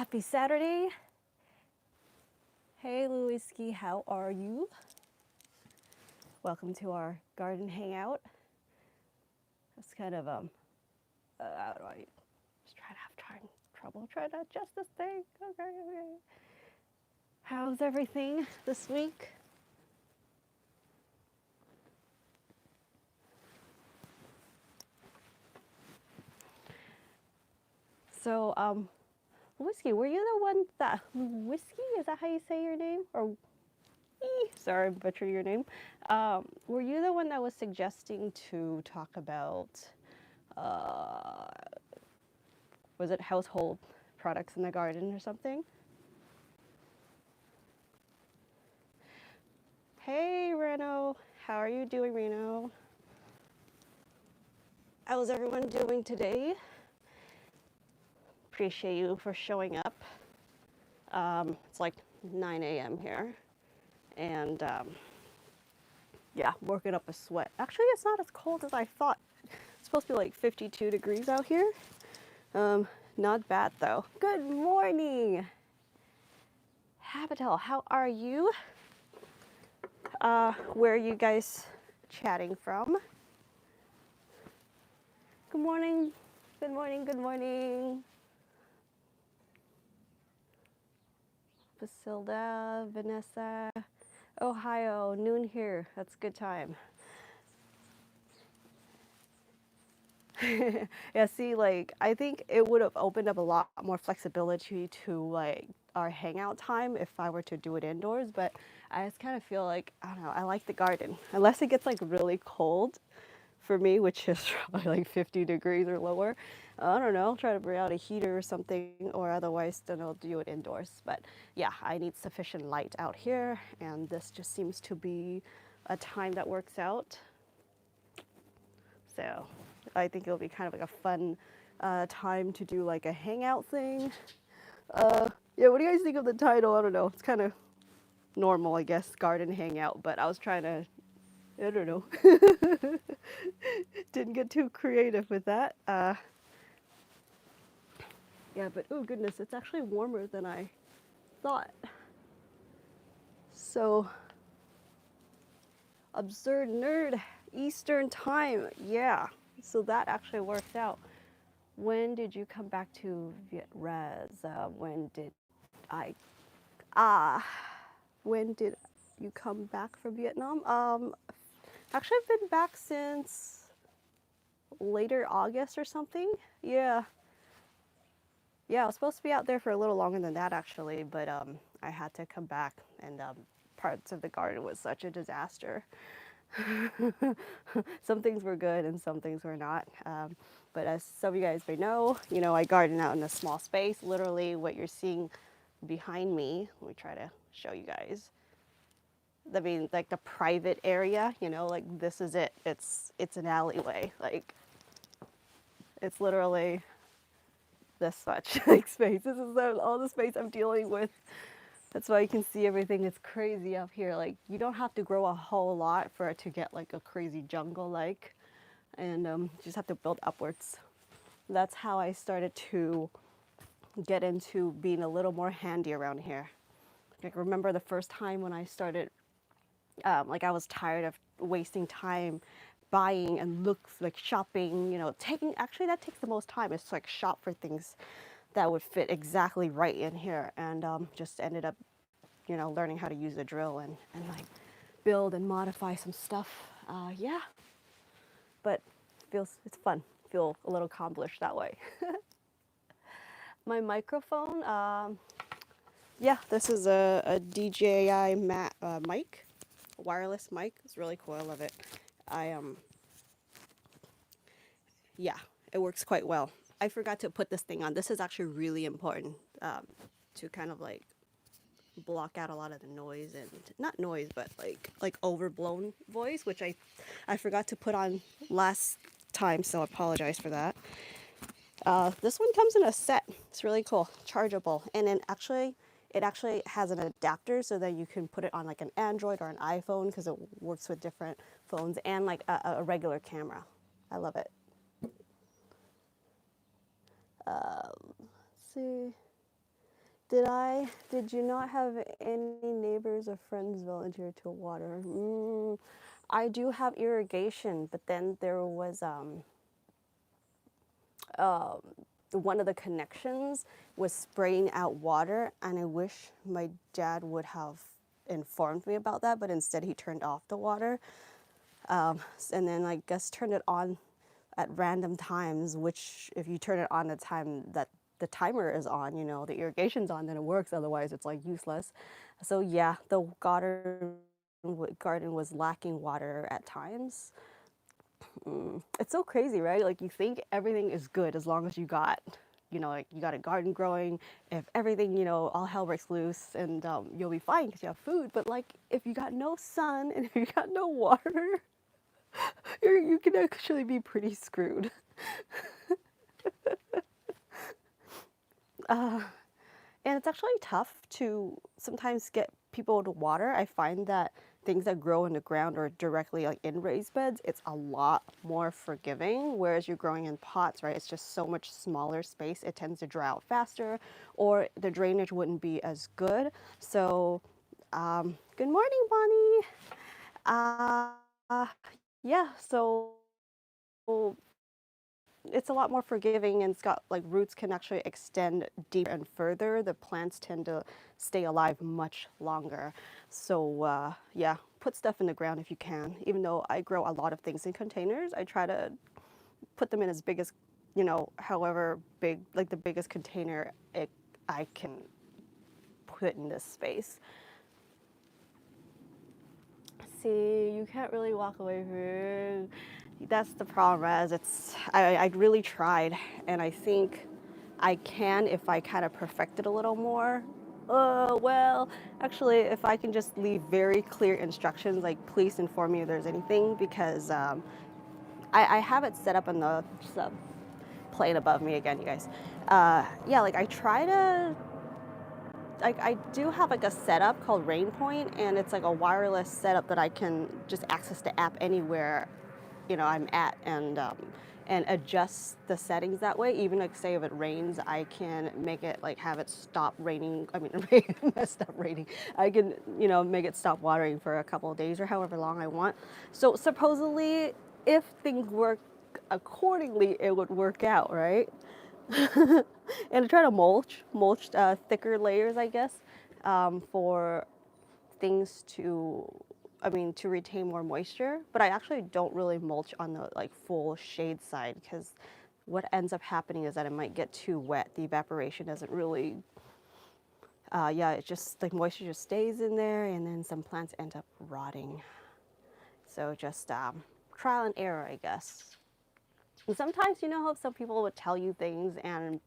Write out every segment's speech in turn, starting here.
Happy Saturday. Hey Lewiski, how are you? Welcome to our garden hangout. It's kind of how do I just try to have trouble trying to adjust this thing. Okay. How's everything this week? So, Whiskey, were you the one that Whiskey? Is that how you say your name? Or sorry, I butchered your name. Were you the one that was suggesting to talk about? Was it household products in the garden or something? Hey, Reno. How are you doing, Reno? How's everyone doing today? Appreciate you for showing up. It's like 9 a.m. here. And yeah, working up a sweat. Actually, it's not as cold as I thought. It's supposed to be like 52 degrees out here. Not bad though. Good morning. Habitel, how are you? Where are you guys chatting from? Good morning. Good morning. Good morning. Basilda, Vanessa, Ohio, noon here. That's a good time. Yeah, see, like, I think it would have opened up a lot more flexibility to, like, our hangout time if I were to do it indoors, but I just kind of feel like, I don't know, I like the garden. Unless it gets, like, really cold for me, which is probably like 50 degrees or lower. I don't know, try to bring out a heater or something, or otherwise then I'll do it indoors. But yeah, I need sufficient light out here, and this just seems to be a time that works out. So I think it'll be kind of like a fun time to do like a hangout thing. Yeah, what do you guys think of the title? I don't know. It's kind of normal, I guess, garden hangout, but I was trying to, I don't know. Didn't get too creative with that. Yeah, but oh goodness, it's actually warmer than I thought. So, absurd nerd, Eastern time. Yeah, so that actually works out. When did you come back to Viet Res? When did I, ah, when did you come back from Vietnam? Actually, I've been back since later August or something. Yeah. Yeah, I was supposed to be out there for a little longer than that actually, but I had to come back, and parts of the garden was such a disaster. Some things were good and some things were not. But as some of you guys may know, I garden out in a small space. Literally what you're seeing behind me, let me try to show you guys. I mean, like the private area, like this is it. It's an alleyway. Like, it's literally this much like space. This is all the space I'm dealing with. That's why you can see everything is crazy up here. Like, you don't have to grow a whole lot for it to get like a crazy jungle like, and you just have to build upwards. That's how I started to get into being a little more handy around here. Like, remember the first time when I started, like, I was tired of wasting time buying and shopping, actually that takes the most time, is to like shop for things that would fit exactly right in here, and just ended up, learning how to use a drill and like build and modify some stuff. Yeah, but it's fun. Feel a little accomplished that way. My microphone, yeah, this is a DJI mic, a wireless mic. It's really cool. I love it. Yeah, it works quite well. I forgot to put this thing on. This is actually really important to kind of like block out a lot of the noise, and not noise, but like overblown voice, which I forgot to put on last time, so I apologize for that. This one comes in a set. It's really cool, chargeable, and then it actually has an adapter so that you can put it on like an Android or an iPhone, because it works with different phones, and like a regular camera. I love it. Let's see. Did you not have any neighbors or friends volunteer to water? I do have irrigation, but then there was um, one of the connections was spraying out water, and I wish my dad would have informed me about that, but instead he turned off the water, and then I guess turned it on at random times, which if you turn it on at the time that the timer is on, you know, the irrigation's on, then it works. Otherwise, it's like useless. So yeah, the garden was lacking water at times. It's so crazy, right? Like you think everything is good as long as you got, you know, like you got a garden growing. If everything, you know, all hell breaks loose, and you'll be fine because you have food. But like if you got no sun and if you got no water, you can actually be pretty screwed. Uh, and it's actually tough to sometimes get people to water. I find that things that grow in the ground or directly like in raised beds, it's a lot more forgiving. Whereas you're growing in pots, right? It's just so much smaller space. It tends to dry out faster, or the drainage wouldn't be as good. So, good morning, Bonnie. Yeah. So it's a lot more forgiving, and it's got like roots can actually extend deeper and further. The plants tend to stay alive much longer. So yeah, put stuff in the ground if you can. Even though I grow a lot of things in containers, I try to put them in as big as, you know, however big, like the biggest container I can put in this space. See, you can't really walk away from it. That's the problem, as I really tried, and I think I can if I kind of perfect it a little more. Well, actually, if I can just leave very clear instructions, like please inform me if there's anything, because I have it set up on the plane above me again, you guys. Yeah, like I try to I do have like a setup called Rainpoint, and it's like a wireless setup that I can just access the app anywhere, you know, I'm at, and adjust the settings that way. Even like say if it rains, I can make it like have it stop raining. I mean, stop raining. I can, you know, make it stop watering for a couple of days or however long I want. So supposedly, if things work accordingly, it would work out, right? And I try to mulch thicker layers, I guess, for things to, I mean, to retain more moisture. But I actually don't really mulch on the like full shade side, because what ends up happening is that it might get too wet. The evaporation doesn't really, yeah, it just like moisture just stays in there, and then some plants end up rotting. So just trial and error, I guess. And sometimes, you know how some people would tell you things and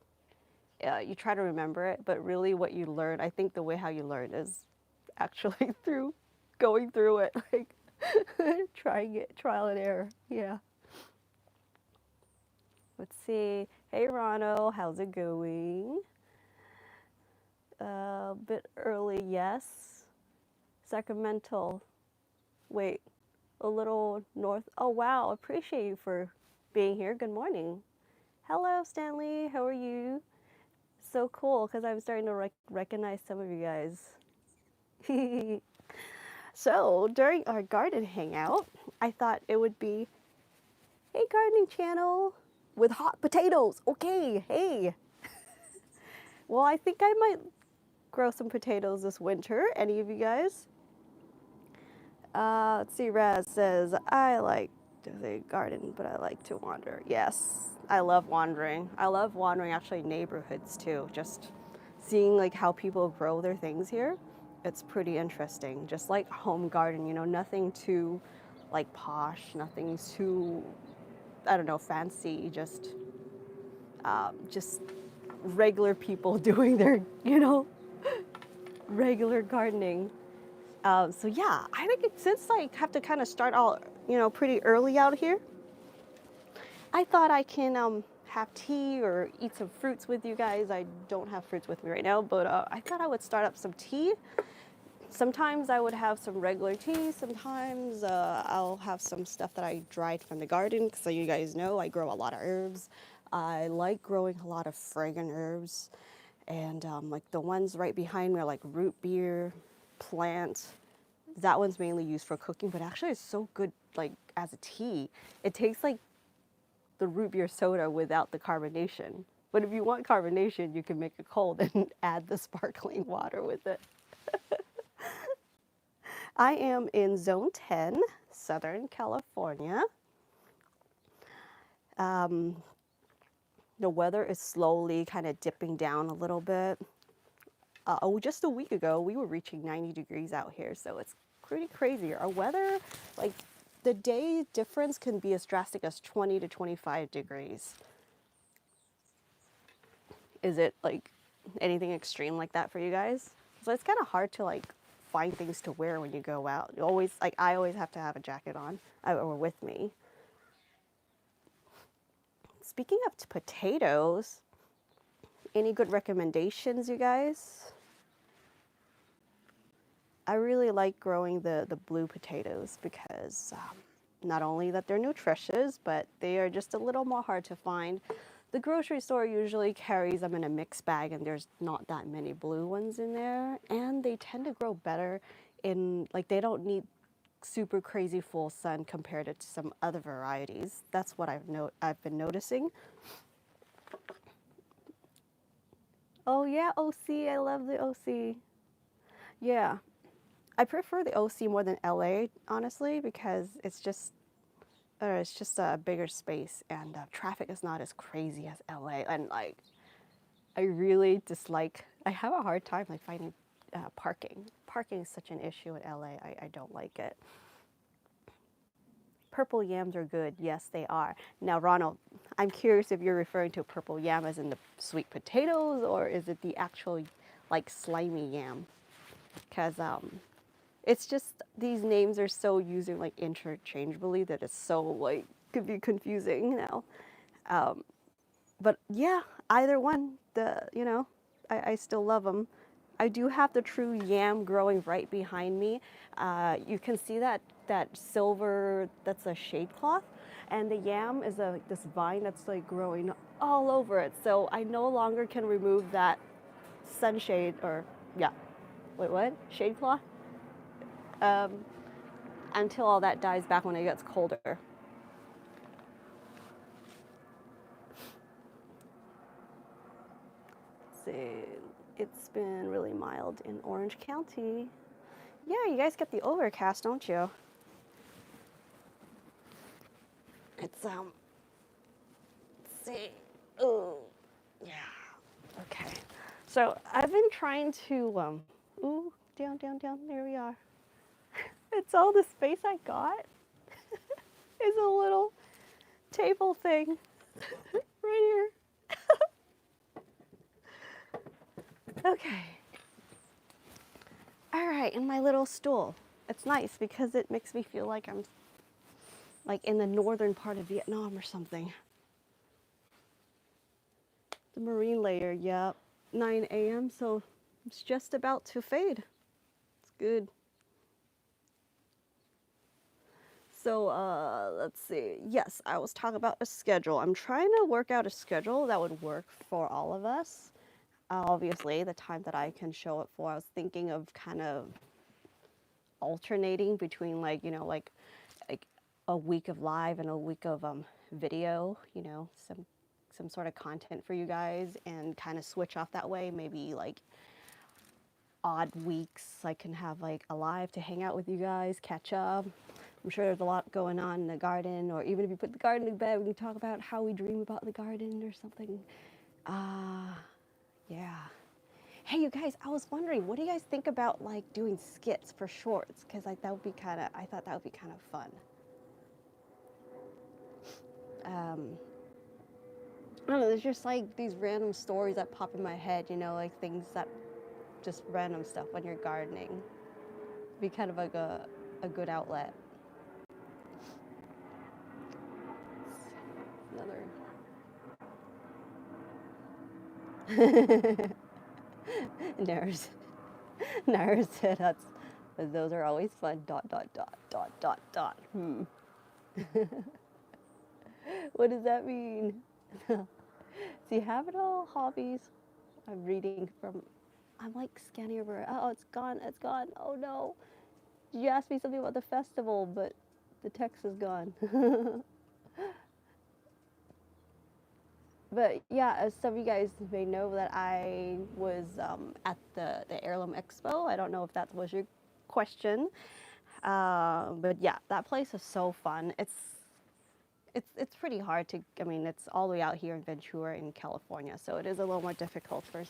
you try to remember it, but really what you learn, I think the way how you learn is actually through going through it, like trying it, trial and error. Yeah. Let's see. Hey, Rano, how's it going? A bit early, yes. Sacramento. Wait, a little north. Oh, wow. Appreciate you for being here. Good morning. Hello, Stanley. How are you? So cool, because I'm starting to recognize some of you guys. So during our garden hangout, I thought it would be, hey, gardening channel with hot potatoes. Okay, hey. Well, I think I might grow some potatoes this winter. Any of you guys? Let's see, Raz says, I like to garden, but I like to wander. Yes, I love wandering. I love wandering actually neighborhoods too. Just seeing like how people grow their things here. It's pretty interesting. Just like home garden, you know, nothing too like posh, nothing too, I don't know, fancy. Just regular people doing their, you know, regular gardening. So yeah, I think since I have to kind of start out, you know, pretty early out here, I thought I can have tea or eat some fruits with you guys. I don't have fruits with me right now, but I thought I would start up some tea. Sometimes I would have some regular tea. Sometimes I'll have some stuff that I dried from the garden. So you guys know I grow a lot of herbs. I like growing a lot of fragrant herbs. And like the ones right behind me are like root beer, plant. That one's mainly used for cooking, but actually it's so good like as a tea. It tastes like the root beer soda without the carbonation. But if you want carbonation, you can make it cold and add the sparkling water with it. I am in Zone 10, Southern California. The weather is slowly kind of dipping down a little bit. Just a week ago, we were reaching 90 degrees out here, so it's pretty crazy. Our weather, like the day difference can be as drastic as 20 to 25 degrees. Is it like anything extreme like that for you guys? So it's kind of hard to like find things to wear when you go out. You always, like I always have to have a jacket on or with me. Speaking of potatoes, any good recommendations, you guys? I really like growing the blue potatoes because not only that they're nutritious, but they are just a little more hard to find. The grocery store usually carries them in a mixed bag and there's not that many blue ones in there. And they tend to grow better in, like they don't need super crazy full sun compared to some other varieties. That's what I've been noticing. Oh yeah, OC, I love the OC. Yeah. I prefer the OC more than LA, honestly, because it's just a bigger space and traffic is not as crazy as LA. And like, I really dislike, I have a hard time like finding parking. Parking is such an issue in LA. I don't like it. Purple yams are good. Yes, they are. Now, Ronald, I'm curious if you're referring to purple yam as in the sweet potatoes or is it the actual like slimy yam? Because it's just these names are so used like interchangeably that it's so like could be confusing now. But yeah, either one, I still love them. I do have the true yam growing right behind me. You can see that silver, that's a shade cloth, and the yam is this vine that's like growing all over it. So I no longer can remove that sunshade or yeah, wait what? Shade cloth? Until all that dies back when it gets colder. See, it's been really mild in Orange County. Yeah, you guys get the overcast, don't you? It's let's see. Oh, yeah. Okay. So I've been trying to ooh, down, down, down. There we are. It's all the space I got. Is a little table thing right here. Okay. All right, and my little stool. It's nice because it makes me feel like I'm like in the northern part of Vietnam or something. The marine layer, yep. 9 a.m., so it's just about to fade. It's good. So let's see. Yes, I was talking about a schedule. I'm trying to work out a schedule that would work for all of us. Obviously, the time that I can show it for, I was thinking of kind of alternating between like a week of live and a week of video. Some sort of content for you guys, and kind of switch off that way. Maybe like odd weeks I can have like a live to hang out with you guys, catch up. I'm sure there's a lot going on in the garden, or even if you put the garden to bed, we can talk about how we dream about the garden or something. Yeah. Hey, you guys, I was wondering, what do you guys think about like doing skits for shorts? Because like that would be kind of, I thought that would be kind of fun. I don't know, there's just like these random stories that pop in my head, like things that, just random stuff when you're gardening. Be kind of like a good outlet. Another. Nars said that's, but those are always fun. ... What does that mean? Do you have it all? Hobbies? I'm reading from, I'm like scanning over. Oh, it's gone. It's gone. Oh no. You asked me something about the festival, but the text is gone. But yeah, as some of you guys may know, that I was at the Heirloom Expo. I don't know if that was your question, but yeah, that place is so fun. It's pretty hard to. I mean, it's all the way out here in Ventura, in California, so it is a little more difficult for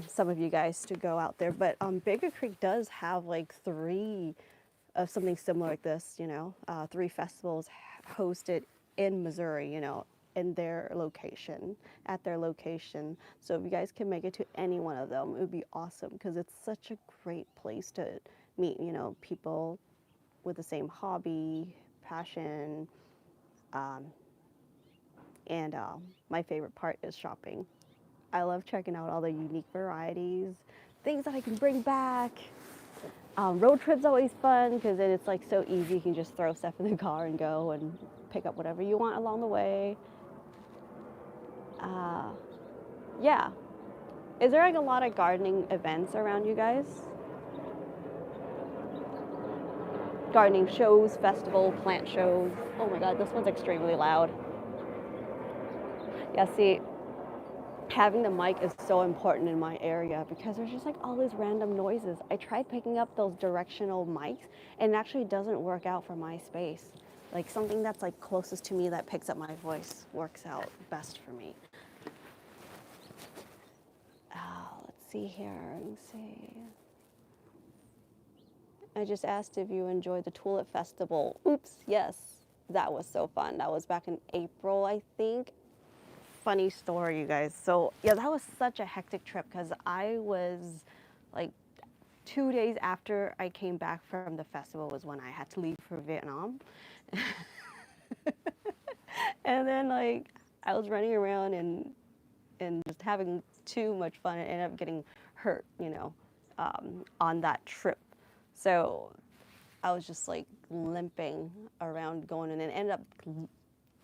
some of you guys to go out there. But Baker Creek does have like three of something similar like this. You know, three festivals hosted in Missouri. You know, in their location, at their location. So if you guys can make it to any one of them, it would be awesome, because it's such a great place to meet, you know, people with the same hobby, passion, um, and my favorite part is shopping. I love checking out all the unique varieties, things that I can bring back. Road trips always fun, because then it's like so easy. You can just throw stuff in the car and go and pick up whatever you want along the way. Uh, yeah. Is there like a lot of gardening events around you guys? Gardening shows, festival, plant shows. Oh my God, this one's extremely loud. Yeah, see, having the mic is so important in my area, because there's just like all these random noises. I tried picking up those directional mics, and it actually doesn't work out for my space. Like something that's like closest to me that picks up my voice works out best for me. Let's see here. Let's see. I just asked if you enjoyed the Tulip Festival. Oops, yes, that was so fun. That was back in April, I think. Funny story, you guys. So yeah, that was such a hectic trip, because I was like 2 days after I came back from the festival was when I had to leave for Vietnam. And then like I was running around and just having too much fun, and ended up getting hurt, you know, on that trip. So I was just like limping around going, and then ended up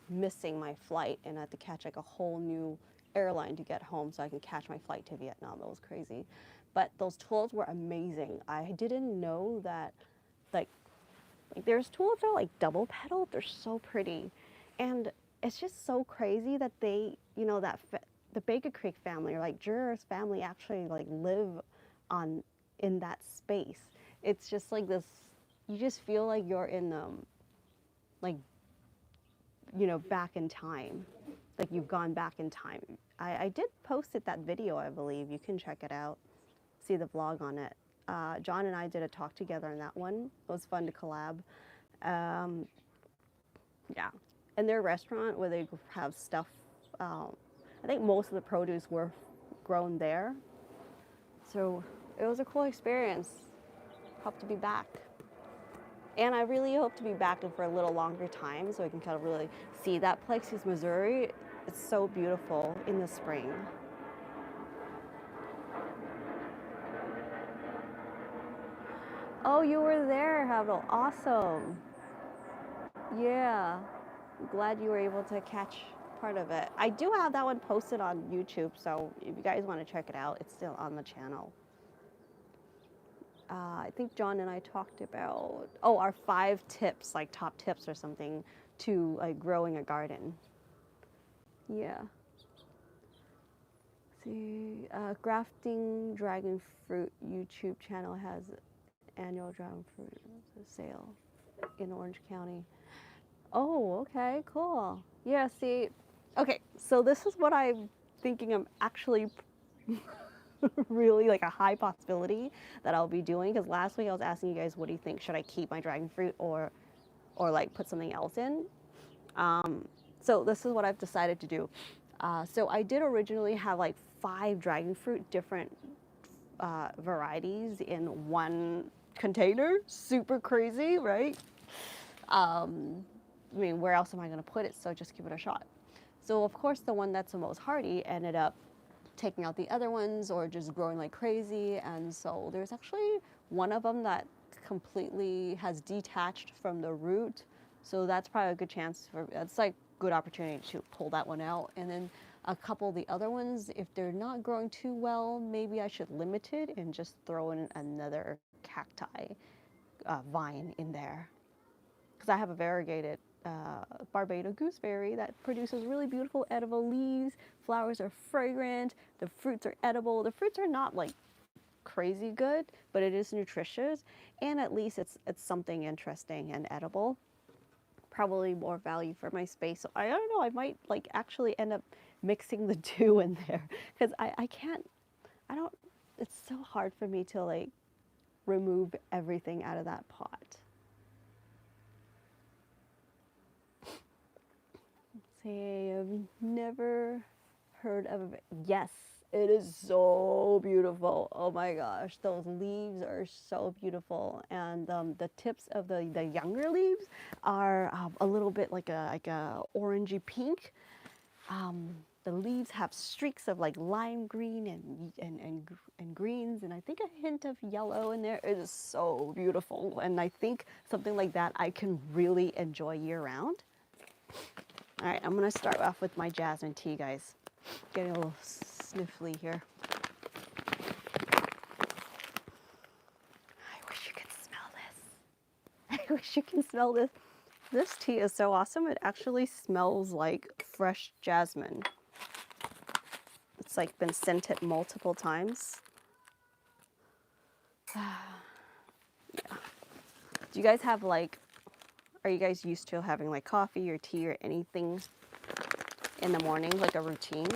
missing my flight, and I had to catch like a whole new airline to get home so I can catch my flight to Vietnam. That was crazy. But those tulips were amazing. I didn't know that like there's tulips that are like double petaled. They're so pretty. And it's just so crazy that they, you know, the Baker Creek family, or like Juror's family, actually like live on in that space. It's just like this, you just feel like you're in like, you know, back in time, like you've gone back in time. I did post that video, I believe. You can check it out, see the vlog on it. John and I did a talk together on that one. It was fun to collab. Yeah, and their restaurant where they have stuff, I think most of the produce were grown there. So it was a cool experience. Hope to be back. And I really hope to be back for a little longer time, so I can kind of really see that place, because Missouri, it's so beautiful in the spring. Oh, you were there, Havel. Awesome. Yeah. Glad you were able to catch part of it. I do have that one posted on YouTube, so if you guys want to check it out, it's still on the channel. I think John and I talked about, our 5 tips, like top tips or something, to like growing a garden. Yeah. See, Grafting Dragon Fruit YouTube channel has annual dragon fruit sale in Orange County. Oh, okay, cool. Yeah, see, okay, so this is what I'm thinking I'm actually really like a high possibility that I'll be doing, because last week I was asking you guys, what do you think? Should I keep my dragon fruit or like put something else in? So this is what I've decided to do. So I did originally have like 5 dragon fruit, different varieties in one container. Super crazy, right? I mean, where else am I going to put it? So just give it a shot. So of course, the one that's the most hardy ended up taking out the other ones, or just growing like crazy. And so there's actually one of them that completely has detached from the root. So that's probably a good chance for, that's like good opportunity to pull that one out. And then A couple of the other ones, if they're not growing too well, maybe I should limit it and just throw in another cacti vine in there. Because I have a variegated Barbados gooseberry that produces really beautiful edible leaves. Flowers are fragrant. The fruits are edible. The fruits are not like crazy good, but it is nutritious, and at least it's something interesting and edible. Probably more value for my space. So I don't know. I might like actually end up mixing the two in there because I can't. I don't. It's so hard for me to like remove everything out of that pot. Say I've never heard of it. Yes, it is so beautiful. Oh my gosh, those leaves are so beautiful, and the tips of the younger leaves are a little bit like a orangey pink. The leaves have streaks of like lime green and greens, and I think a hint of yellow in there. It is so beautiful, and I think something like that I can really enjoy year round. All right, I'm gonna start off with my jasmine tea, guys. Getting a little sniffly here. I wish you could smell this. I wish you can smell this. This tea is so awesome. It actually smells like fresh jasmine. It's like been scented multiple times. Yeah. Do you guys have like, are you guys used to having like coffee or tea or anything in the morning, like a routine?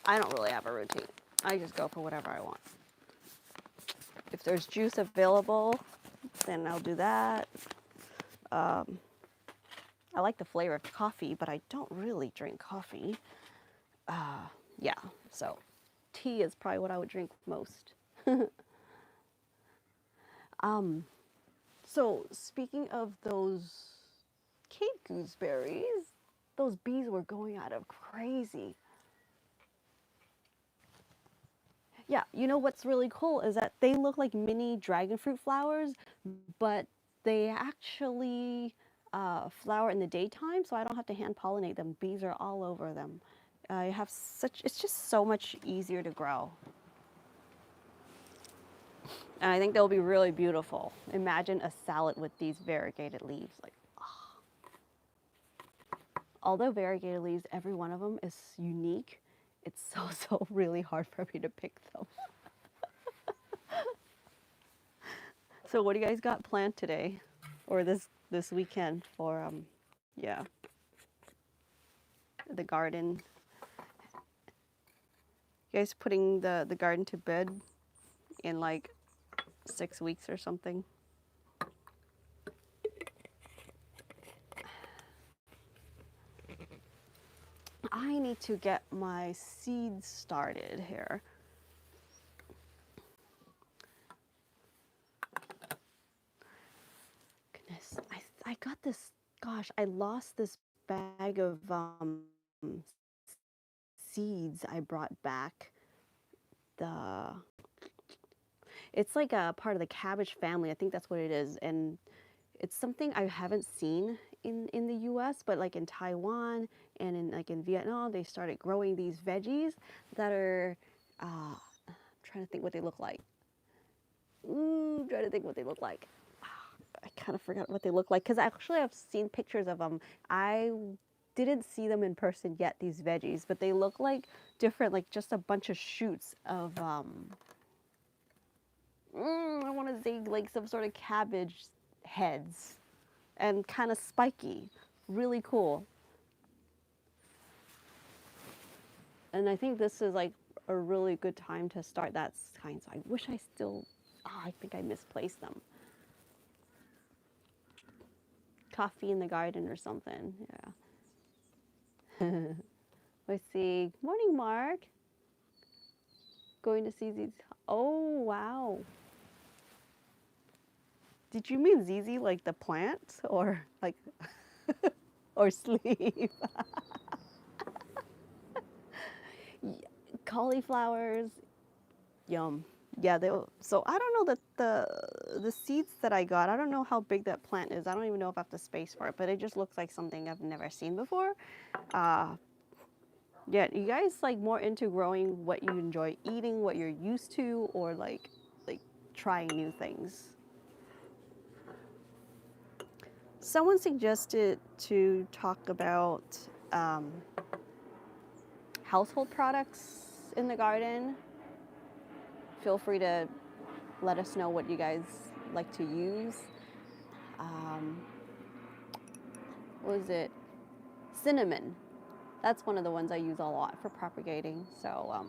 I don't really have a routine. I just go for whatever I want. If there's juice available, then I'll do that. I like the flavor of coffee, but I don't really drink coffee. Yeah, so tea is probably what I would drink most. So speaking of those Cape gooseberries, those bees were going out of crazy. Yeah, you know what's really cool is that they look like mini dragon fruit flowers, but they actually flower in the daytime, so I don't have to hand pollinate them. Bees are all over them. I have such, it's just so much easier to grow. And I think they'll be really beautiful. Imagine a salad with these variegated leaves. Like, although variegated leaves, every one of them is unique, it's so really hard for me to pick them. So what do you guys got planned today or this weekend for yeah, the garden? You guys putting the garden to bed in like 6 weeks or something? I need to get my seeds started here. Goodness, I got this, gosh, I lost this bag of seeds I brought back. It's like a part of the cabbage family. I think that's what it is. And it's something I haven't seen in the US, but like in Taiwan and in Vietnam, they started growing these veggies that are, I'm trying to think what they look like. Trying to think what they look like. I kind of forgot what they look like because actually I've seen pictures of them. I didn't see them in person yet, these veggies, but they look like different, like just a bunch of shoots of, I want to say like some sort of cabbage heads and kind of spiky. Really cool. And I think this is like a really good time to start that kind. So I wish I still, I think I misplaced them. Coffee in the garden or something, yeah. Let's see. Morning, Mark. Going to see these. Oh, wow. Did you mean Zizi like the plant or like, or sleep? Cauliflowers, yum. Yeah, they. So I don't know that the seeds that I got. I don't know how big that plant is. I don't even know if I have the space for it. But it just looks like something I've never seen before. Yeah, you guys like more into growing what you enjoy eating, what you're used to, or like trying new things? Someone suggested to talk about um, household products in the garden. Feel free to let us know what you guys like to use. Um, what was it? Cinnamon. That's one of the ones I use a lot for propagating. So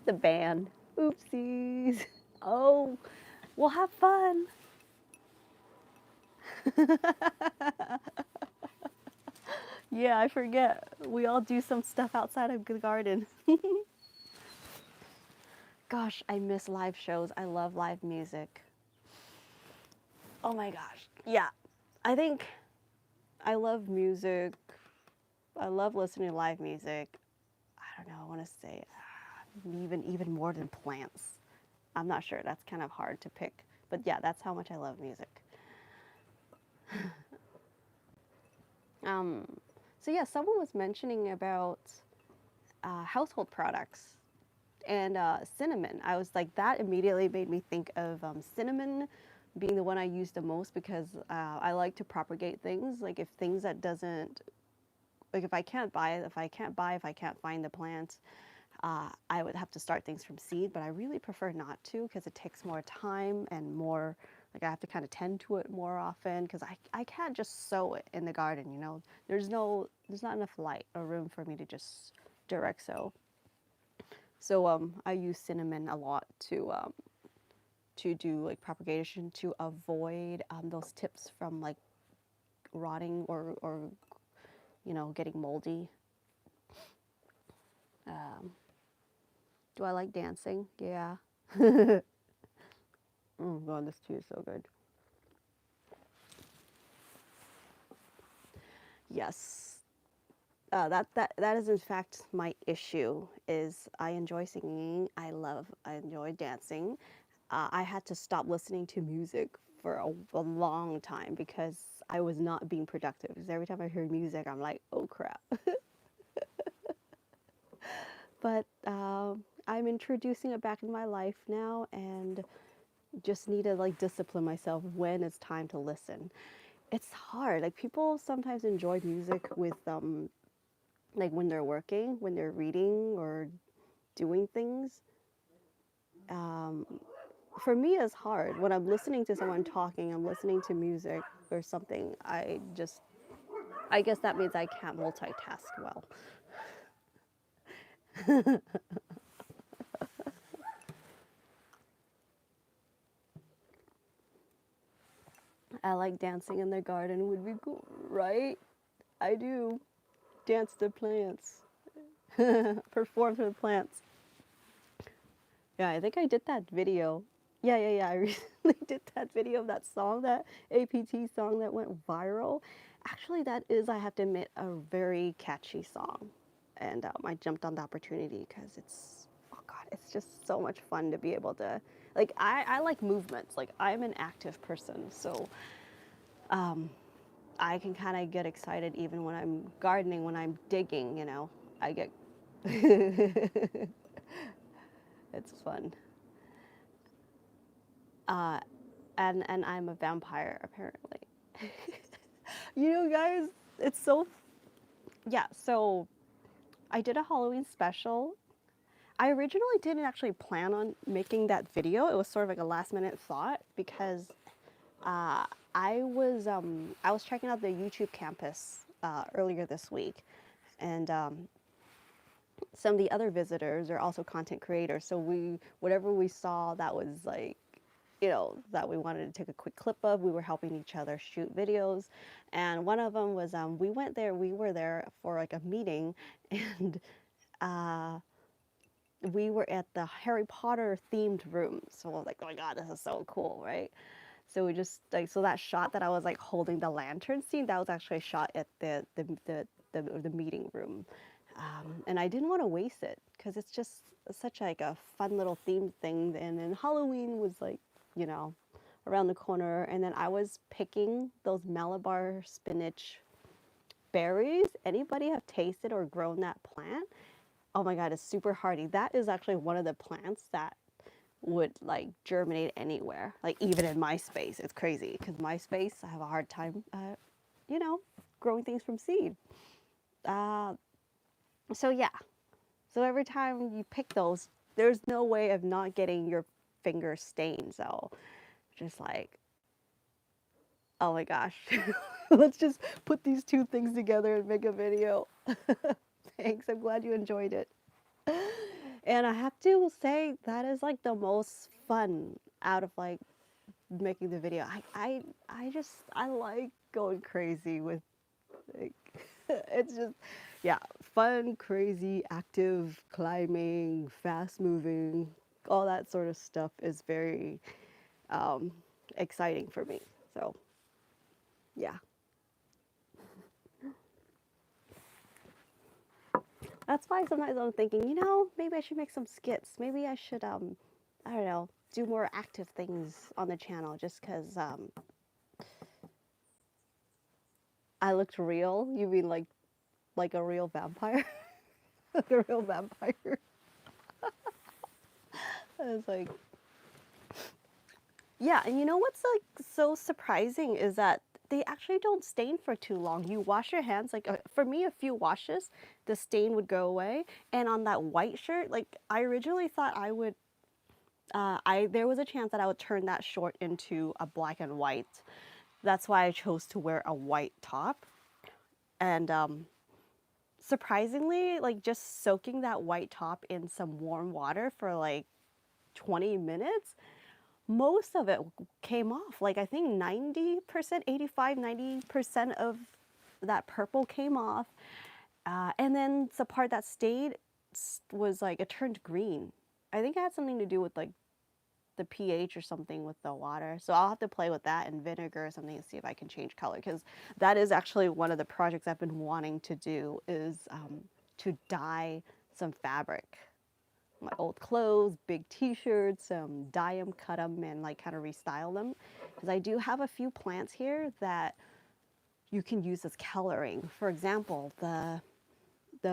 the band. Oopsies. Oh, we'll have fun. Yeah, I forget. We all do some stuff outside of the garden. Gosh, I miss live shows. I love live music. Oh my gosh. Yeah. I think I love music. I love listening to live music. I don't know. I want to say even more than plants. I'm not sure. That's kind of hard to pick. But yeah, that's how much I love music. Um, so yeah, someone was mentioning about household products and cinnamon. I was like, that immediately made me think of cinnamon being the one I use the most because I like to propagate things. Like if things that doesn't, like if I can't buy it, if I can't find the plant, I would have to start things from seed. But I really prefer not to because it takes more time and more. Like I have to kind of tend to it more often because I can't just sow it in the garden. You know, there's not enough light or room for me to just direct sow. So I use cinnamon a lot to do like propagation to avoid those tips from like rotting or getting moldy. Um, do I like dancing? Yeah. Oh god, this tea is so good. Yes. That is in fact my issue. Is I enjoy singing. I enjoy dancing. I had to stop listening to music for a long time because I was not being productive. Because every time I hear music, I'm like, oh crap. But I'm introducing it back in my life now, and just need to like discipline myself when it's time to listen. It's hard. Like people sometimes enjoy music with like when they're working, when they're reading or doing things. Um, for me, it's hard when I'm listening to someone talking. I'm listening to music or something. I guess that means I can't multitask well. I like dancing in the garden would be cool, right? I do. Dance to plants. Perform to the plants. Yeah, I think I did that video. Yeah. I recently did that video of that song, that APT song that went viral. Actually, that is, I have to admit, a very catchy song. And I jumped on the opportunity because oh God, it's just so much fun to be able to, like, I like movements. Like, I'm an active person. So um, I can kind of get excited even when I'm gardening, when I'm digging, I get, it's fun. Uh, and I'm a vampire apparently. Guys, it's so yeah. So I did a Halloween special. I originally didn't actually plan on making that video. It was sort of like a last minute thought because uh, I was checking out the YouTube campus earlier this week, and some of the other visitors are also content creators. So whatever we saw that was like, that we wanted to take a quick clip of, we were helping each other shoot videos. And one of them was, we were there for like a meeting, and uh, we were at the Harry Potter themed room. So I was like, oh my God, this is so cool, right? So we just like, so that shot that I was like holding the lantern scene, that was actually a shot at the meeting room. And I didn't want to waste it because it's just such like a fun little themed thing. And then Halloween was like, you know, around the corner. And then I was picking those Malabar spinach berries. Anybody have tasted or grown that plant? Oh my God, it's super hardy. That is actually one of the plants that would like germinate anywhere, like even in my space. It's crazy because my space, I have a hard time, you know, growing things from seed. Uh, so yeah, so every time you pick those, there's no way of not getting your finger stained. So just like, oh my gosh, let's just put these two things together and make a video. Thanks, I'm glad you enjoyed it. And I have to say that is like the most fun out of like making the video. I like going crazy with like it's just yeah, fun, crazy, active, climbing, fast moving, all that sort of stuff is very um, exciting for me. So yeah, that's why sometimes I'm thinking, you know, maybe I should make some skits. Maybe I should I don't know, do more active things on the channel just because I looked real. You mean like a real vampire? Like a real vampire. I was like, yeah, and you know what's like so surprising is that they actually don't stain for too long. You wash your hands, like for me, a few washes, the stain would go away. And on that white shirt, like I originally thought I would, there was a chance that I would turn that short into a black and white. That's why I chose to wear a white top. And surprisingly, like just soaking that white top in some warm water for like 20 minutes, most of it came off. Like I think 90%, 85, 90% of that purple came off. And then the part that stayed was like, it turned green. I think it had something to do with like the pH or something with the water. So I'll have to play with that and vinegar or something and see if I can change color, because that is actually one of the projects I've been wanting to do is to dye some fabric. My old clothes, big t-shirts, dye them, cut them, and like kind of restyle them. Because I do have a few plants here that you can use as coloring. For example, the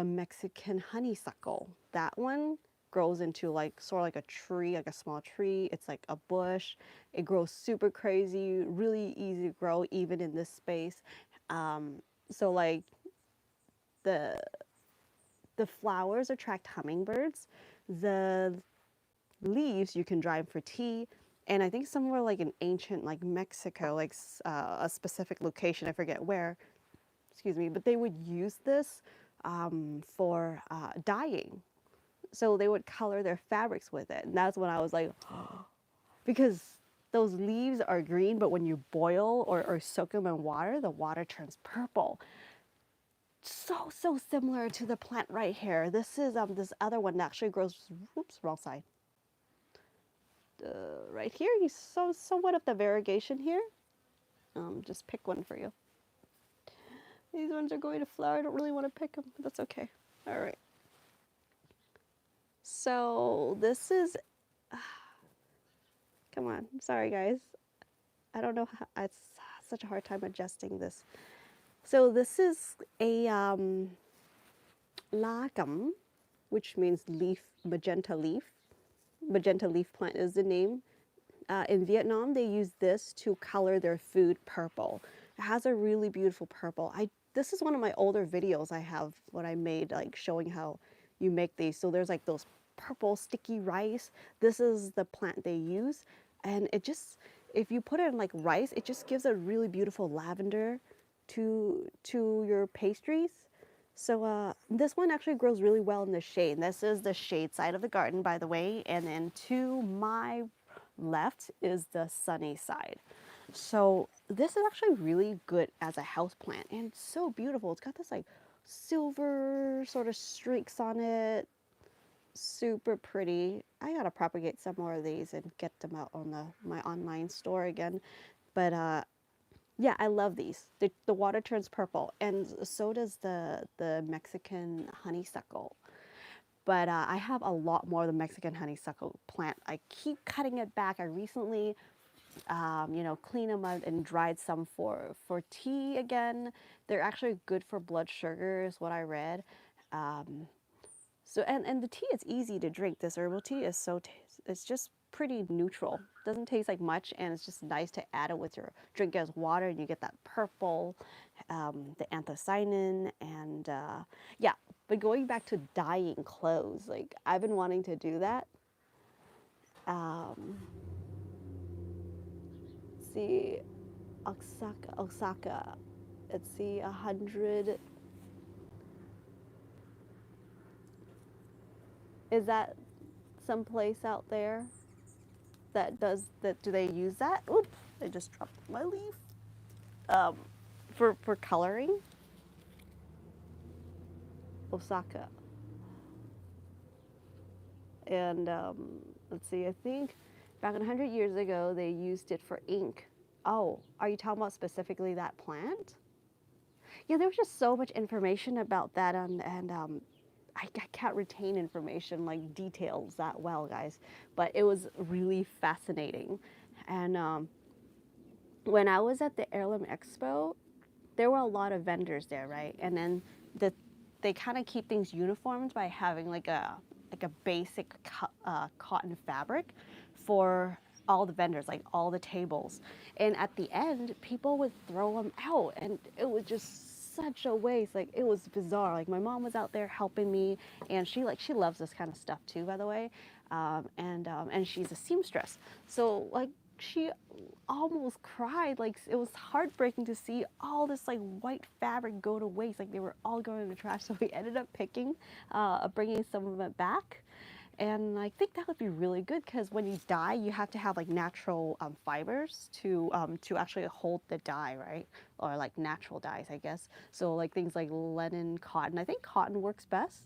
Mexican honeysuckle. That one grows into like sort of like a tree, like a small tree. It's like a bush. It grows super crazy, really easy to grow even in this space. So like the the flowers attract hummingbirds. The leaves you can dry them for tea. And I think somewhere like in ancient like Mexico, like a specific location, I forget where, excuse me, but they would use this for dyeing. So they would color their fabrics with it. And that's when I was like, because those leaves are green, but when you boil or soak them in water, the water turns purple. So similar to the plant right here. This is this other one that actually grows, oops, wrong side. Right here, you saw somewhat of the variegation here. Just pick one for you. These ones are going to flower. I don't really want to pick them, but that's okay. All right. So this is, come on, I'm sorry guys. I don't know how, it's such a hard time adjusting this. So this is a lagam, which means leaf, magenta leaf. Magenta leaf plant is the name. In Vietnam, they use this to color their food purple. It has a really beautiful purple. This is one of my older videos I have what I made, like showing how you make these. So there's like those purple sticky rice. This is the plant they use, and it just, if you put it in like rice, it just gives a really beautiful lavender to your pastries. So this one actually grows really well in the shade. This is the shade side of the garden, by the way, and then to my left is the sunny side. So this is actually really good as a house plant, and it's so beautiful. It's got this like silver sort of streaks on it. Super pretty. I gotta propagate some more of these and get them out on my online store again. But yeah, I love these. The water turns purple, and so does the Mexican honeysuckle. But I have a lot more of the Mexican honeysuckle plant. I keep cutting it back. I recently You know, clean them up and dried some for tea again. They're actually good for blood sugar, is what I read. Um, so and the tea is easy to drink. This herbal tea is it's just pretty neutral. Doesn't taste like much, and it's just nice to add it with your drink as water, and you get that purple, the anthocyanin, and yeah. But going back to dyeing clothes, like I've been wanting to do that. Um, see, Osaka. Let's see, 100. Is that someplace out there that does that? Do they use that? Oops, I just dropped my leaf. Um, for coloring, Osaka, and let's see. I think back 100 years ago they used it for ink. Oh, are you talking about specifically that plant? Yeah, there was just so much information about that, and I can't retain information like details that well, guys. But it was really fascinating, and when I was at the Heirloom Expo, there were a lot of vendors there, right? And then the they kind of keep things uniformed by having like a basic cotton fabric for all the vendors, like all the tables. And at the end, people would throw them out, and it was just such a waste. Like it was bizarre. Like my mom was out there helping me, and she loves this kind of stuff too, by the way. And she's a seamstress, so like she almost cried. Like it was heartbreaking to see all this like white fabric go to waste. Like they were all going in the trash. So we ended up bringing some of it back. And I think that would be really good because when you dye, you have to have like natural fibers to actually hold the dye, right? Or like natural dyes, I guess. So like things like linen, cotton. I think cotton works best.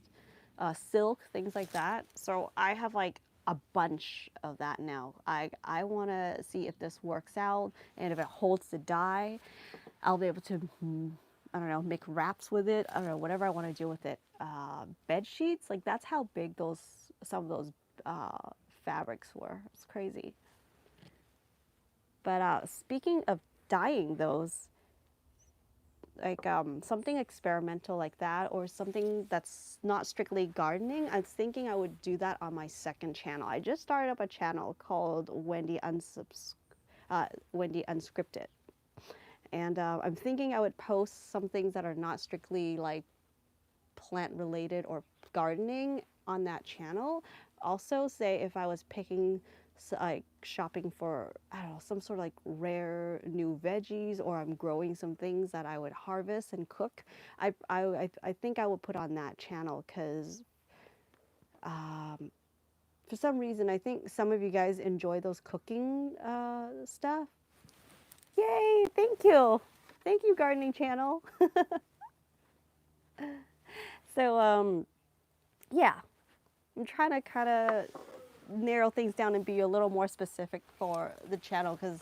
Silk, things like that. So I have like a bunch of that now. I want to see if this works out, and if it holds the dye, I'll be able to, I don't know, make wraps with it. I don't know, whatever I want to do with it. Bed sheets, like that's how big some of those fabrics were. It's crazy. But speaking of dyeing those, like something experimental like that, or something that's not strictly gardening, I was thinking I would do that on my second channel. I just started up a channel called Wendy Unscripted, and I'm thinking I would post some things that are not strictly like plant related or gardening on that channel. Also, say if I was picking like shopping for, I don't know, some sort of like rare new veggies, or I'm growing some things that I would harvest and cook, I think I would put on that channel because um, for some reason I think some of you guys enjoy those cooking stuff. Yay! Thank you, gardening channel. So yeah, I'm trying to kind of narrow things down and be a little more specific for the channel because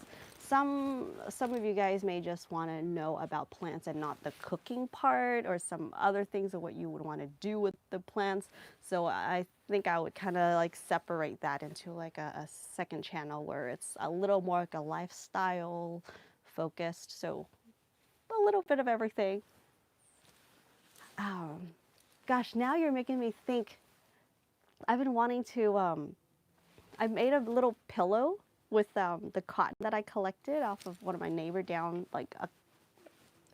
some of you guys may just want to know about plants and not the cooking part, or some other things of what you would want to do with the plants. So I think I would kind of like separate that into like a second channel where it's a little more like a lifestyle focused. So a little bit of everything. Um, Gosh, now you're making me think. I've been wanting to I made a little pillow with the cotton that I collected off of one of my neighbor down, like a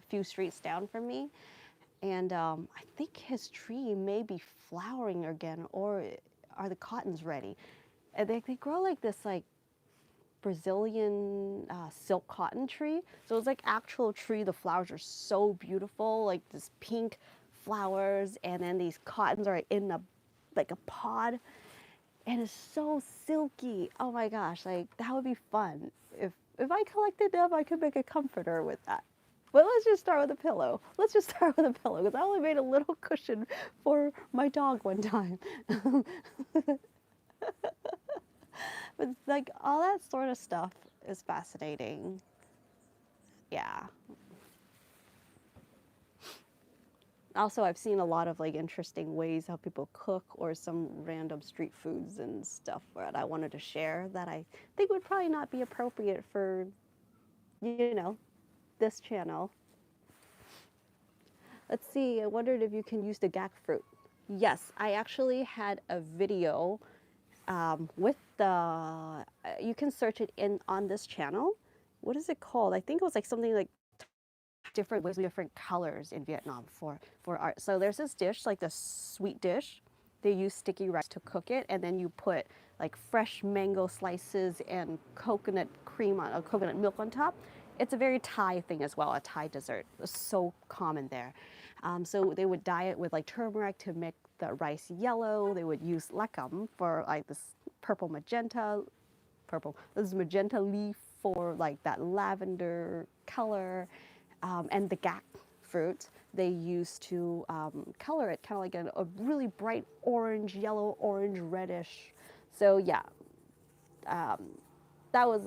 few streets down from me. And I think his tree may be flowering again, or are the cottons ready? And they grow like this like Brazilian silk cotton tree. So it's like actual tree. The flowers are so beautiful, like this pink flowers, and then these cottons are in the like a pod, and it's so silky. Oh my gosh, like that would be fun. If I collected them, I could make a comforter with that. But let's just start with a pillow. Let's just start with a pillow because I only made a little cushion for my dog one time. But like all that sort of stuff is fascinating. Yeah. Also, I've seen a lot of like interesting ways how people cook or some random street foods and stuff that I wanted to share that I think would probably not be appropriate for, you know, this channel. Let's see, I wondered if you can use the gag fruit. Yes, I actually had a video with the, you can search it in on this channel. What is it called? I think it was like something like different ways, different colors in Vietnam for art. So there's this dish, like this sweet dish. They use sticky rice to cook it, and then you put like fresh mango slices and coconut cream on, or coconut milk on top. It's a very Thai thing as well, a Thai dessert. It's so common there. So they would dye it with like turmeric to make the rice yellow. They would use lakam for like this purple magenta, this magenta leaf for like that lavender color, and the gak fruit they use to color it kind of like a really bright orange, yellow, orange, reddish. So yeah, um, that was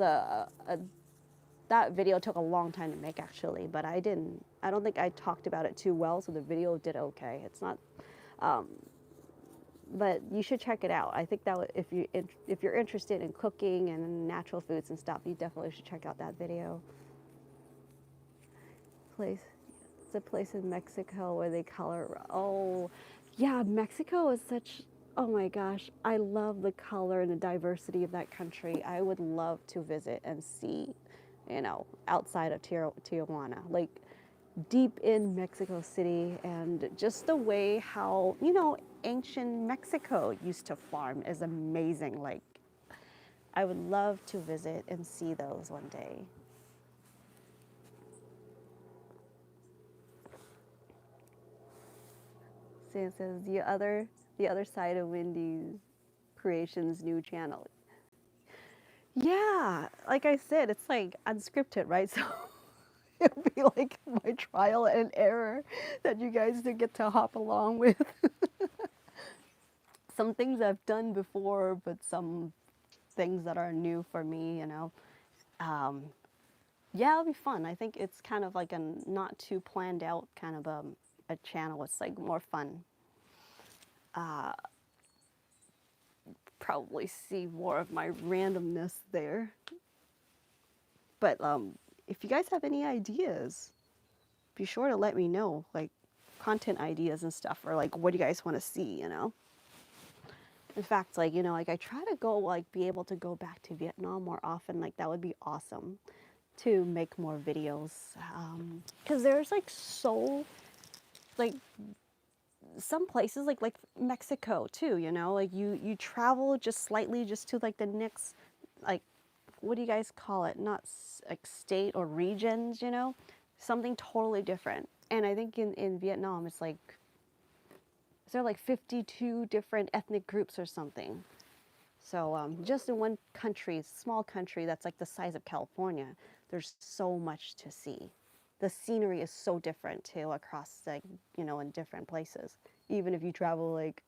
that video took a long time to make actually, but I don't think I talked about it too well, so the video did okay. It's not, um, but you should check it out. I think that if you're interested in cooking and natural foods and stuff, you definitely should check out that video. Place, it's a place in Mexico where they color. Oh, yeah, Mexico is such. Oh my gosh, I love the color and the diversity of that country. I would love to visit and see, you know, outside of Tijuana, like deep in Mexico City, and just the way how, you know, ancient Mexico used to farm is amazing. Like, I would love to visit and see those one day. So it says the other side of Wendy's Creations new channel. Yeah, like I said, it's like unscripted, right? So it'll be like my trial and error that you guys do get to hop along with. Some things I've done before, but some things that are new for me, you know. Um, yeah, it'll be fun. I think it's kind of like a not too planned out kind of a channel. It's like more fun. Uh, Probably see more of my randomness there. But if you guys have any ideas, be sure to let me know, like content ideas and stuff, or like what do you guys want to see, you know? In fact, like, you know, like I try to go, like, be able to go back to Vietnam more often. Like, that would be awesome to make more videos. Because there's like so, like, some places like Mexico too, you know, like you travel just slightly just to like the next, like, what do you guys call it? Not like state or regions, you know, something totally different. And I think in Vietnam, it's like, is there like 52 different ethnic groups or something? So just in one country, small country that's like the size of California, there's so much to see. The scenery is so different too across, like, you know, in different places. Even if you travel like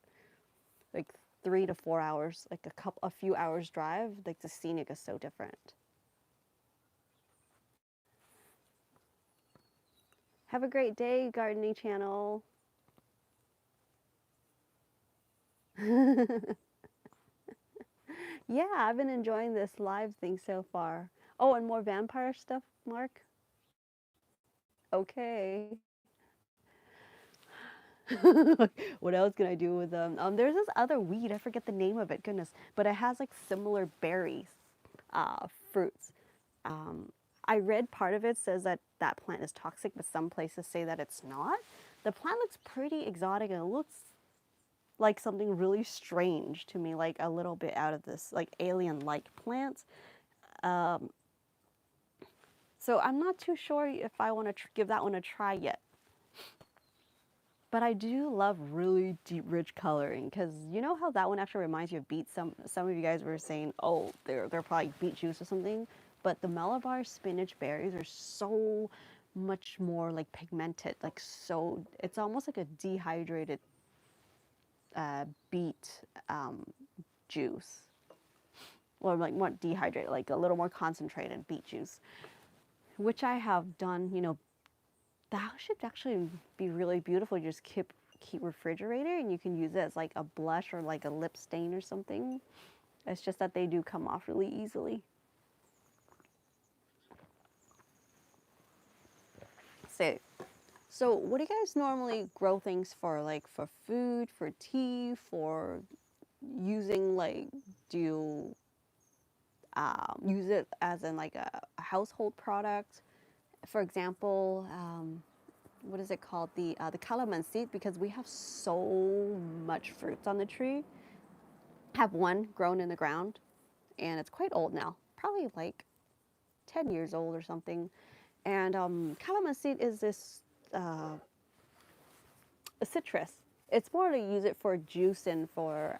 3 to 4 hours, like a few hours drive, like the scenic is so different. Have a great day, gardening channel. Yeah, I've been enjoying this live thing so far. Oh, and more vampire stuff, Mark? Okay. What else can I do with them? There's this other weed, I forget the name of it, goodness, but it has like similar berries, fruits. Um, I read part of it says that that plant is toxic, but some places say that it's not. The plant looks pretty exotic and it looks like something really strange to me, like a little bit out of this like alien-like plant. Um, so I'm not too sure if I want to give that one a try yet. But I do love really deep, rich coloring because you know how that one actually reminds you of beets. Some of you guys were saying, oh, they're probably beet juice or something. But the Malabar spinach berries are so much more like pigmented, like so. It's almost like a dehydrated beet juice, or like more dehydrated, like a little more concentrated beet juice, which I have done, you know, that should actually be really beautiful. You just keep refrigerator, and you can use it as like a blush or like a lip stain or something. It's just that they do come off really easily. So, so what do you guys normally grow things for? Like for food, for tea, for using like, do you use it as in like a household product? For example, what is it called? The calamansi, because we have so much fruits on the tree. Have one grown in the ground, and it's quite old now, probably like 10 years old or something. And calamansi is this a citrus. It's more to use it for juice and for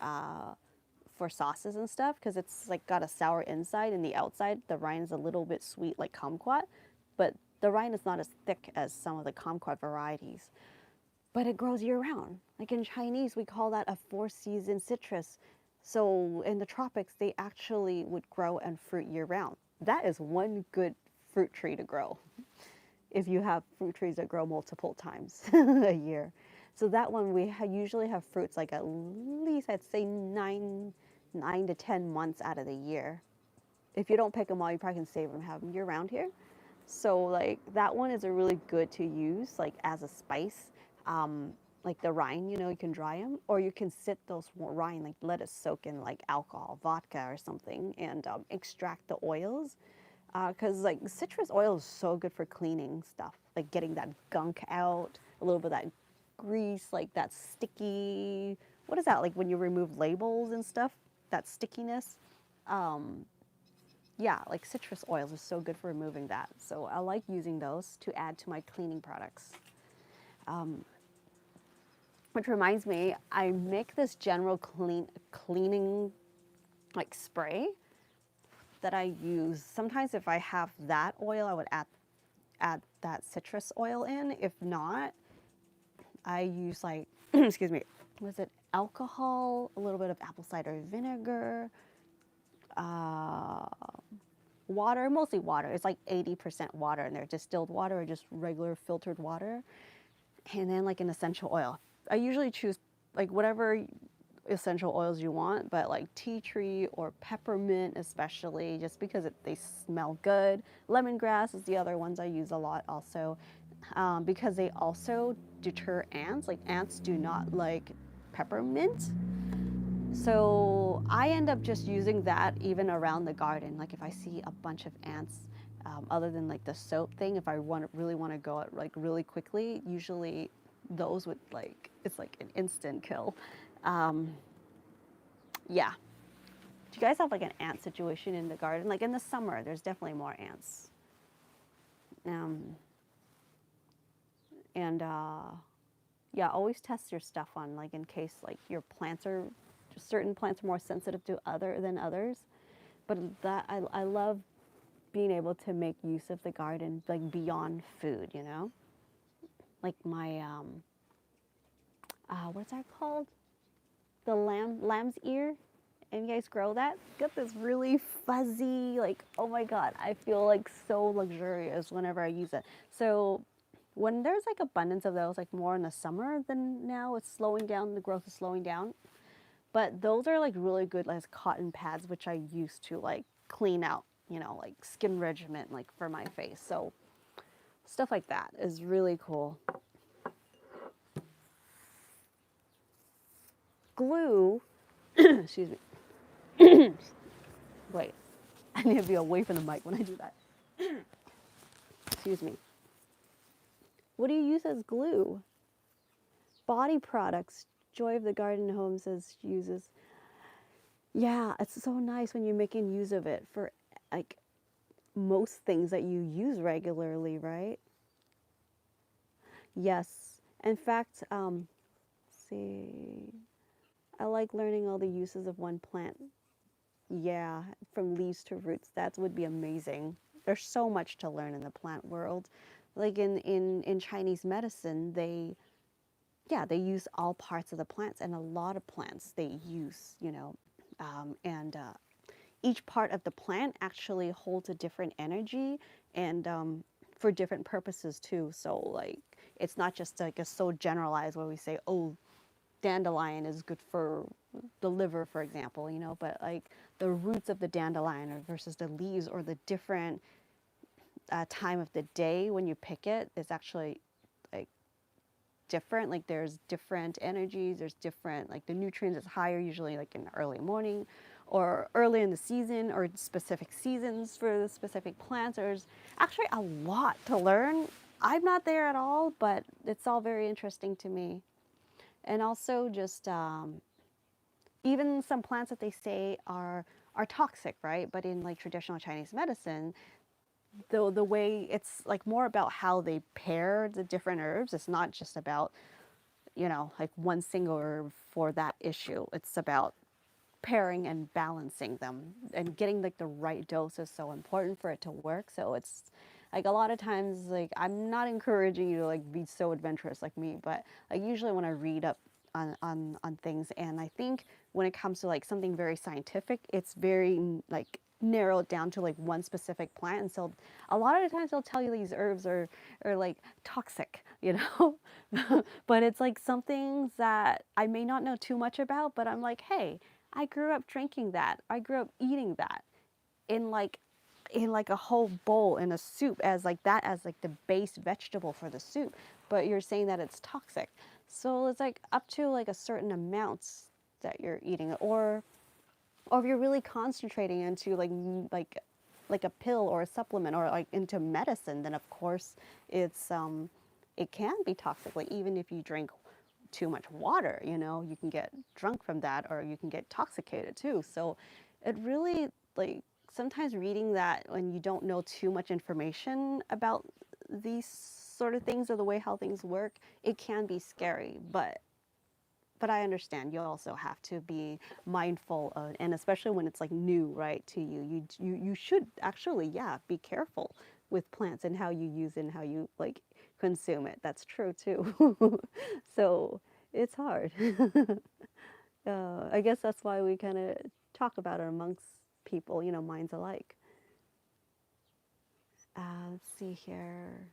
sauces and stuff, because it's like got a sour inside, and the outside the rind is a little bit sweet like kumquat, but the rind is not as thick as some of the kumquat varieties. But it grows year round. Like in Chinese, we call that a four-season citrus. So in the tropics, they actually would grow and fruit year round. That is one good fruit tree to grow if you have fruit trees that grow multiple times a year. So that one we usually have fruits like at least I'd say 9 to 10 months out of the year. If you don't pick them all, you probably can save them, have them year round here. So like that one is a really good to use like as a spice. Like the rind, you can dry them, or you can sit those rind, like let it soak in like alcohol, vodka or something, and extract the oils. Because like citrus oil is so good for cleaning stuff, like getting that gunk out, a little bit of that grease, like that sticky. What is that like when you remove labels and stuff? That stickiness. Um, yeah, like citrus oils is so good for removing that. So I like using those to add to my cleaning products. Um, which reminds me, I make this general cleaning like spray that I use. Sometimes if I have that oil, I would add that citrus oil in. If not, I use like excuse me, was it alcohol, a little bit of apple cider vinegar, uh, water, mostly water. It's like 80% water in there, distilled water or just regular filtered water, and then like an essential oil. I usually choose like whatever essential oils you want, but like tea tree or peppermint especially, just because they smell good. Lemongrass is the other ones I use a lot also, because they also deter ants. Like ants do not like peppermint. So I end up just using that even around the garden. Like if I see a bunch of ants, other than like the soap thing, if I really want to go out like really quickly, usually those would like, it's like an instant kill. Um, yeah. Do you guys have like an ant situation in the garden? Like in the summer, there's definitely more ants. Um, and yeah, always test your stuff on like in case like your plants are, certain plants are more sensitive to other than others. But that I love being able to make use of the garden like beyond food, like my what's that called, the lamb's ear. And you guys grow that, get this really fuzzy, like, oh my god, I feel like so luxurious whenever I use it. So when there's like abundance of those, like more in the summer than now, it's slowing down, the growth is slowing down. But those are like really good as cotton pads, which I use to like clean out, like skin regimen, like for my face. So stuff like that is really cool. Glue, excuse me. Wait, I need to be away from the mic when I do that. Excuse me. What do you use as glue? Body products. Joy of the Garden Home says uses. Yeah, it's so nice when you're making use of it for like most things that you use regularly, right? Yes. In fact, see, I like learning all the uses of one plant. Yeah, from leaves to roots. That would be amazing. There's so much to learn in the plant world. Like in Chinese medicine, they use all parts of the plants, and a lot of plants they use, and each part of the plant actually holds a different energy. And for different purposes too. So like it's not just like a so generalized where we say, oh, dandelion is good for the liver, for example, you know, but like the roots of the dandelion or versus the leaves or the different time of the day when you pick it is actually like different. Like there's different energies, there's different, like the nutrients is higher usually like in the early morning or early in the season or specific seasons for the specific plants. There's actually a lot to learn. I'm not there at all, but it's all very interesting to me. And also just even some plants that they say are toxic, right? But in like traditional Chinese medicine, the way it's like more about how they pair the different herbs. It's not just about, you know, like one single herb for that issue. It's about pairing and balancing them and getting like the right dose is so important for it to work. So it's like a lot of times like I'm not encouraging you to like be so adventurous like me, but like usually when I read up on things, and I think when it comes to like something very scientific, it's very like narrowed down to like one specific plant. And so a lot of the times they'll tell you these herbs are like toxic, you know. But it's like some things that I may not know too much about, but I'm like, hey, I grew up drinking that. I grew up eating that in like a whole bowl in a soup as like that as like the base vegetable for the soup. But you're saying that it's toxic. So it's like up to like a certain amounts that you're eating, or if you're really concentrating into like a pill or a supplement or like into medicine, then of course it's it can be toxic. Like even if you drink too much water, you know, you can get drunk from that or you can get intoxicated too. So it really like sometimes reading that when you don't know too much information about these sort of things or the way how things work, it can be scary. But I understand you also have to be mindful of, and especially when it's like new, right, to you. You should actually, yeah, be careful with plants and how you use it and how you like consume it. That's true too. So it's hard. I guess that's why we kind of talk about it amongst people, you know, minds alike. Let's see here.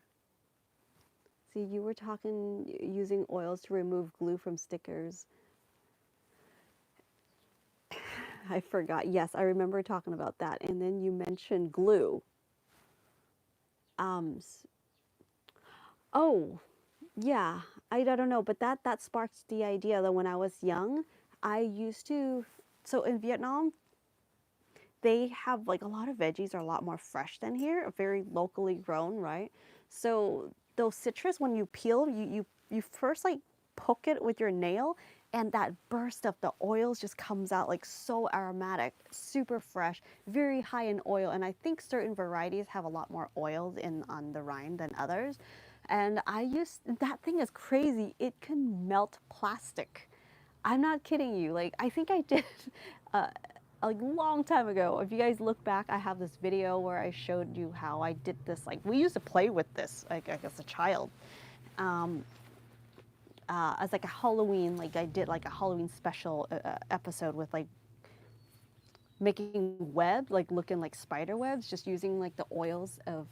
See, you were talking using oils to remove glue from stickers. I forgot. Yes, I remember talking about that. And then you mentioned glue. Um, oh, yeah. I don't know, but that sparks the idea that when I was young, I used to. So in Vietnam, they have like a lot of veggies are a lot more fresh than here, very locally grown, right? So those citrus, when you peel, you first like poke it with your nail, and that burst of the oils just comes out like so aromatic, super fresh, very high in oil. And I think certain varieties have a lot more oils in on the rind than others. And I used that thing is crazy. It can melt plastic. I'm not kidding you. Like I think I did uh, a long time ago. If you guys look back, I have this video where I showed you how I did this. Like we used to play with this, like as a child, um, as like a Halloween. Like I did like a Halloween special episode with like making web, like looking like spider webs, just using like the oils of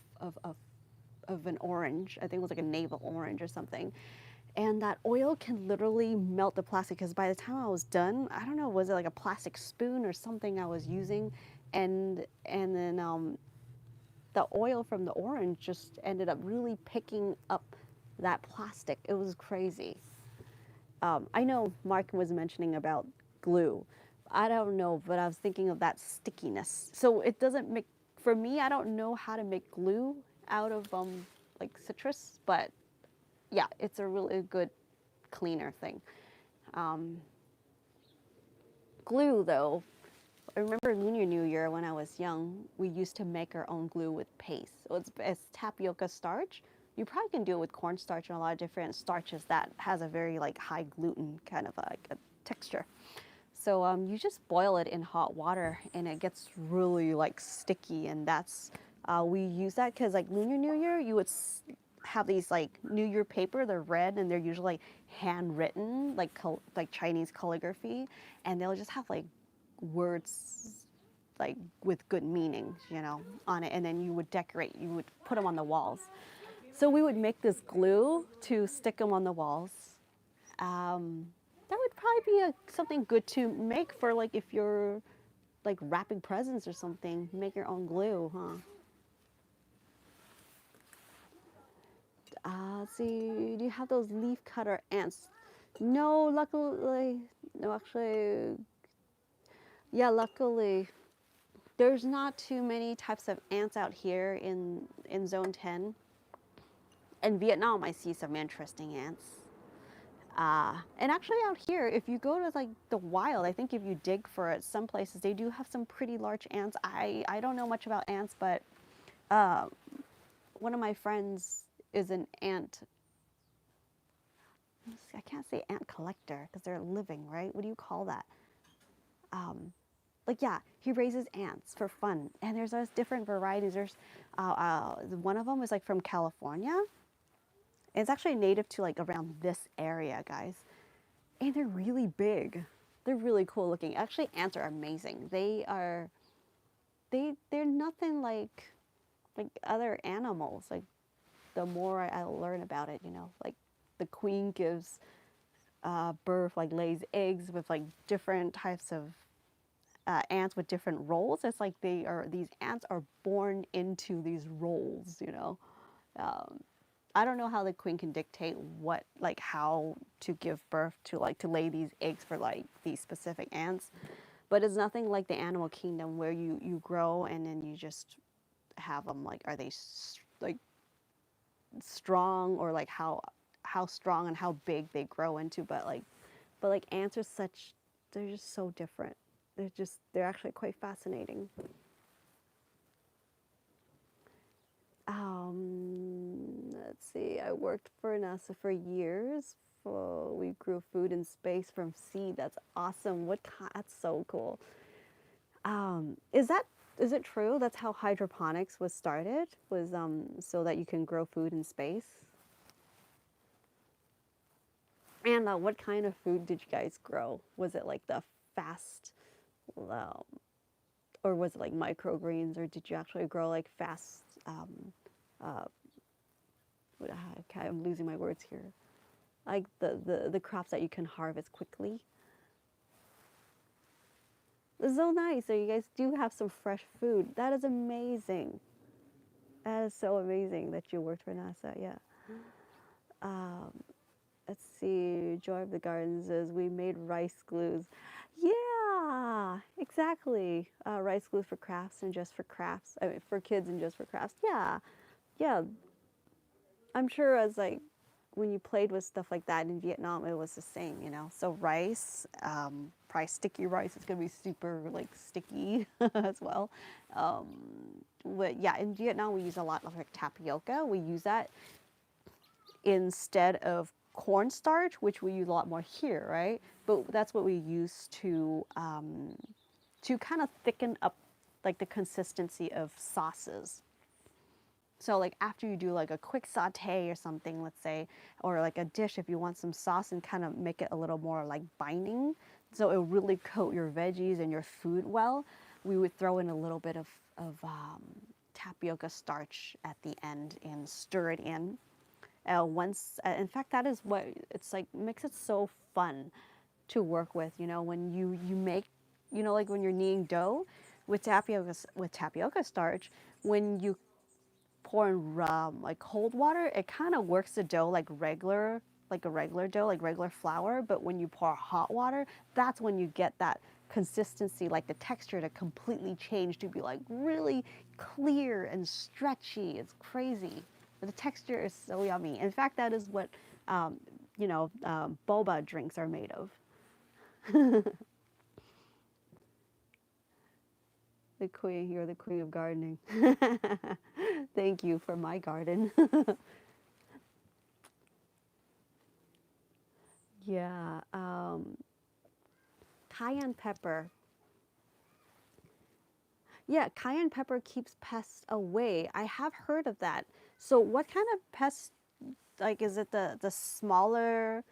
an orange. I think it was like a navel orange or something. And that oil can literally melt the plastic because by the time I was done, I don't know, was it like a plastic spoon or something I was using, and then the oil from the orange just ended up really picking up that plastic. It was crazy. I know Mark was mentioning about glue. I don't know, but I was thinking of that stickiness. So it doesn't make, for me, I don't know how to make glue out of like citrus, but yeah, it's a really good cleaner thing. Um, Glue, though, I remember Lunar New Year when I was young, we used to make our own glue with paste. So it's tapioca starch. You probably can do it with cornstarch and a lot of different starches that has a very like high gluten kind of like a texture. So you just boil it in hot water and it gets really like sticky, and that's we use that because like Lunar New Year you would have these like New Year paper. They're red and they're usually like handwritten like like Chinese calligraphy, and they'll just have like words like with good meanings, you know, on it, and then you would decorate. You would put them on the walls. So we would make this glue to stick them on the walls. That would probably be something good to make for like if you're like wrapping presents or something. Make your own glue, huh? Let's see, do you have those leaf cutter ants? No, luckily, no, actually, yeah, luckily, there's not too many types of ants out here in Zone 10. In Vietnam, I see some interesting ants. And actually, out here, if you go to like the wild, I think if you dig for it, some places they do have some pretty large ants. I don't know much about ants, but uh, one of my friends is an ant. I can't say ant collector because they're living, right? What do you call that? Um, like yeah, he raises ants for fun, and there's those different varieties. There's one of them is like from California. It's actually native to like around this area, guys, and they're really big. They're really cool looking. Actually, ants are amazing. They're nothing like other animals. Like the more I learn about it, you know, like the queen gives birth, like lays eggs with like different types of ants with different roles. It's like these ants are born into these roles, you know. Um, I don't know how the queen can dictate what like how to give birth to like to lay these eggs for like these specific ants, but it's nothing like the animal kingdom where you grow and then you just have them like are they like strong or like how strong and how big they grow into, but like ants are such they're just so different. They're actually quite fascinating. Let's see. I worked for NASA for years. We grew food in space from seed. That's awesome. That's so cool. Is that is it true? That's how hydroponics was started. Was so that you can grow food in space. And what kind of food did you guys grow? Was it like the fast, um, or was it like microgreens, or did you actually grow like fast? Uh, okay, I'm losing my words here. Like the crops that you can harvest quickly. It's so nice. So you guys do have some fresh food. That is amazing. That is so amazing that you worked for NASA. Yeah. Um, let's see. Joy of the Gardens is we made rice glues. Yeah, exactly. Rice glues for crafts and just for crafts. I mean, for kids and just for crafts. Yeah, yeah. I'm sure as like when you played with stuff like that in Vietnam, it was the same, you know. So rice, probably sticky rice. It's gonna be super like sticky as well. Um, but yeah, in Vietnam we use a lot of like tapioca. We use that instead of cornstarch, which we use a lot more here, right? But that's what we use to kind of thicken up like the consistency of sauces. So like after you do like a quick saute or something, let's say, or like a dish, if you want some sauce and kind of make it a little more like binding, so it'll really coat your veggies and your food well, we would throw in a little bit of tapioca starch at the end and stir it in. In fact, that is what it's like makes it so fun to work with. You know, when you make, you know, like when you're kneading dough with tapioca starch, when you pour in like cold water, it kind of works the dough like a regular dough, like regular flour. But when you pour hot water, that's when you get that consistency, like the texture to completely change to be like really clear and stretchy. It's crazy. The texture is so yummy. In fact, that is what boba drinks are made of. The queen, you're the queen of gardening. Thank you for my garden. Yeah, cayenne pepper. Yeah, cayenne pepper keeps pests away. I have heard of that. So, what kind of pests? Like, is it the smaller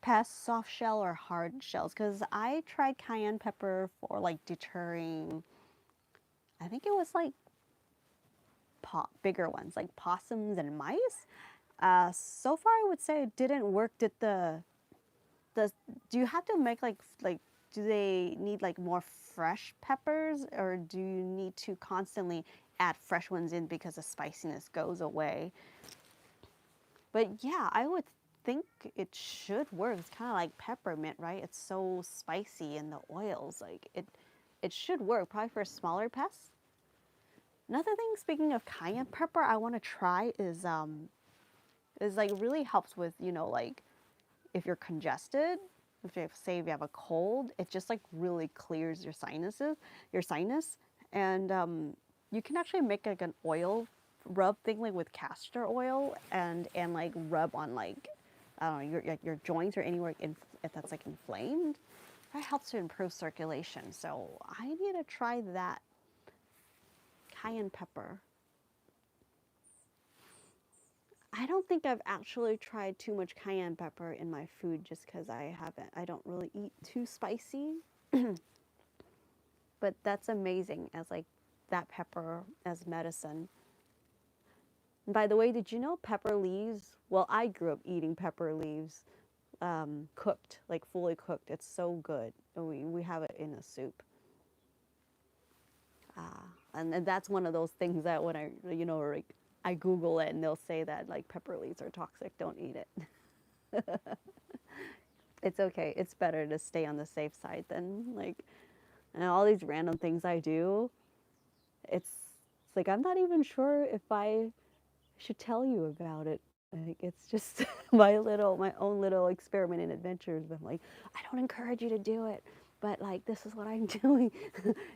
pests, soft shell or hard shells? Because I tried cayenne pepper for like deterring I think it was like bigger ones, like possums and mice. So far, I would say it didn't work. Did the do you have to make like do they need like more fresh peppers, or do you need to constantly add fresh ones in because the spiciness goes away? But yeah, I would think it should work. It's kind of like peppermint, right? It's so spicy in the oils. Like it should work probably for smaller pests. Another thing, speaking of cayenne pepper, I want to try is like really helps with, you know, like if you're congested, if you have, say if you have a cold, it just like really clears your sinuses, your sinus, and you can actually make like an oil rub thing like with castor oil and like rub on like I don't know your joints or anywhere if that's like inflamed. That helps to improve circulation. So I need to try that cayenne pepper. I don't think I've actually tried too much cayenne pepper in my food just because I don't really eat too spicy. But that's amazing as like that pepper as medicine. And by the way, did you know pepper leaves? Well, I grew up eating pepper leaves cooked, like fully cooked. It's so good. And we have it in a soup. And that's one of those things that when I, you know, like I Google it and they'll say that like pepper leaves are toxic, don't eat it. It's okay. It's better to stay on the safe side than like, and all these random things I do. It's like I'm not even sure if I should tell you about it. Like it's just my own little experiment and adventures. But I'm like, I don't encourage you to do it, but like this is what I'm doing,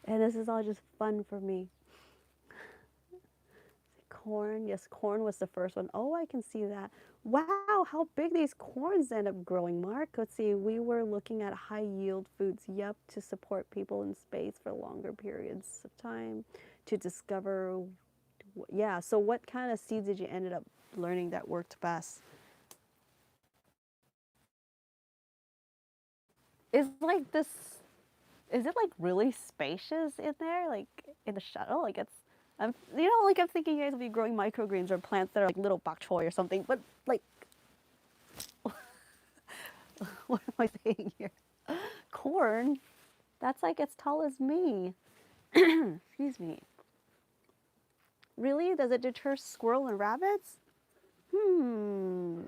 and this is all just fun for me. Corn, yes, corn was the first one. Oh, I can see that. Wow, how big these corns end up growing, Mark. Let's see, we were looking at high yield foods, yep, to support people in space for longer periods of time, to discover, yeah, so what kind of seeds did you ended up learning that worked best? Is like this, is it like really spacious in there, like in the shuttle? Like it's, you know, like I'm thinking you guys will be growing microgreens or plants that are like little bok choy or something, but like, what am I saying here? Corn, that's like as tall as me. Excuse me. Really? Does it deter squirrel and rabbits? Hmm.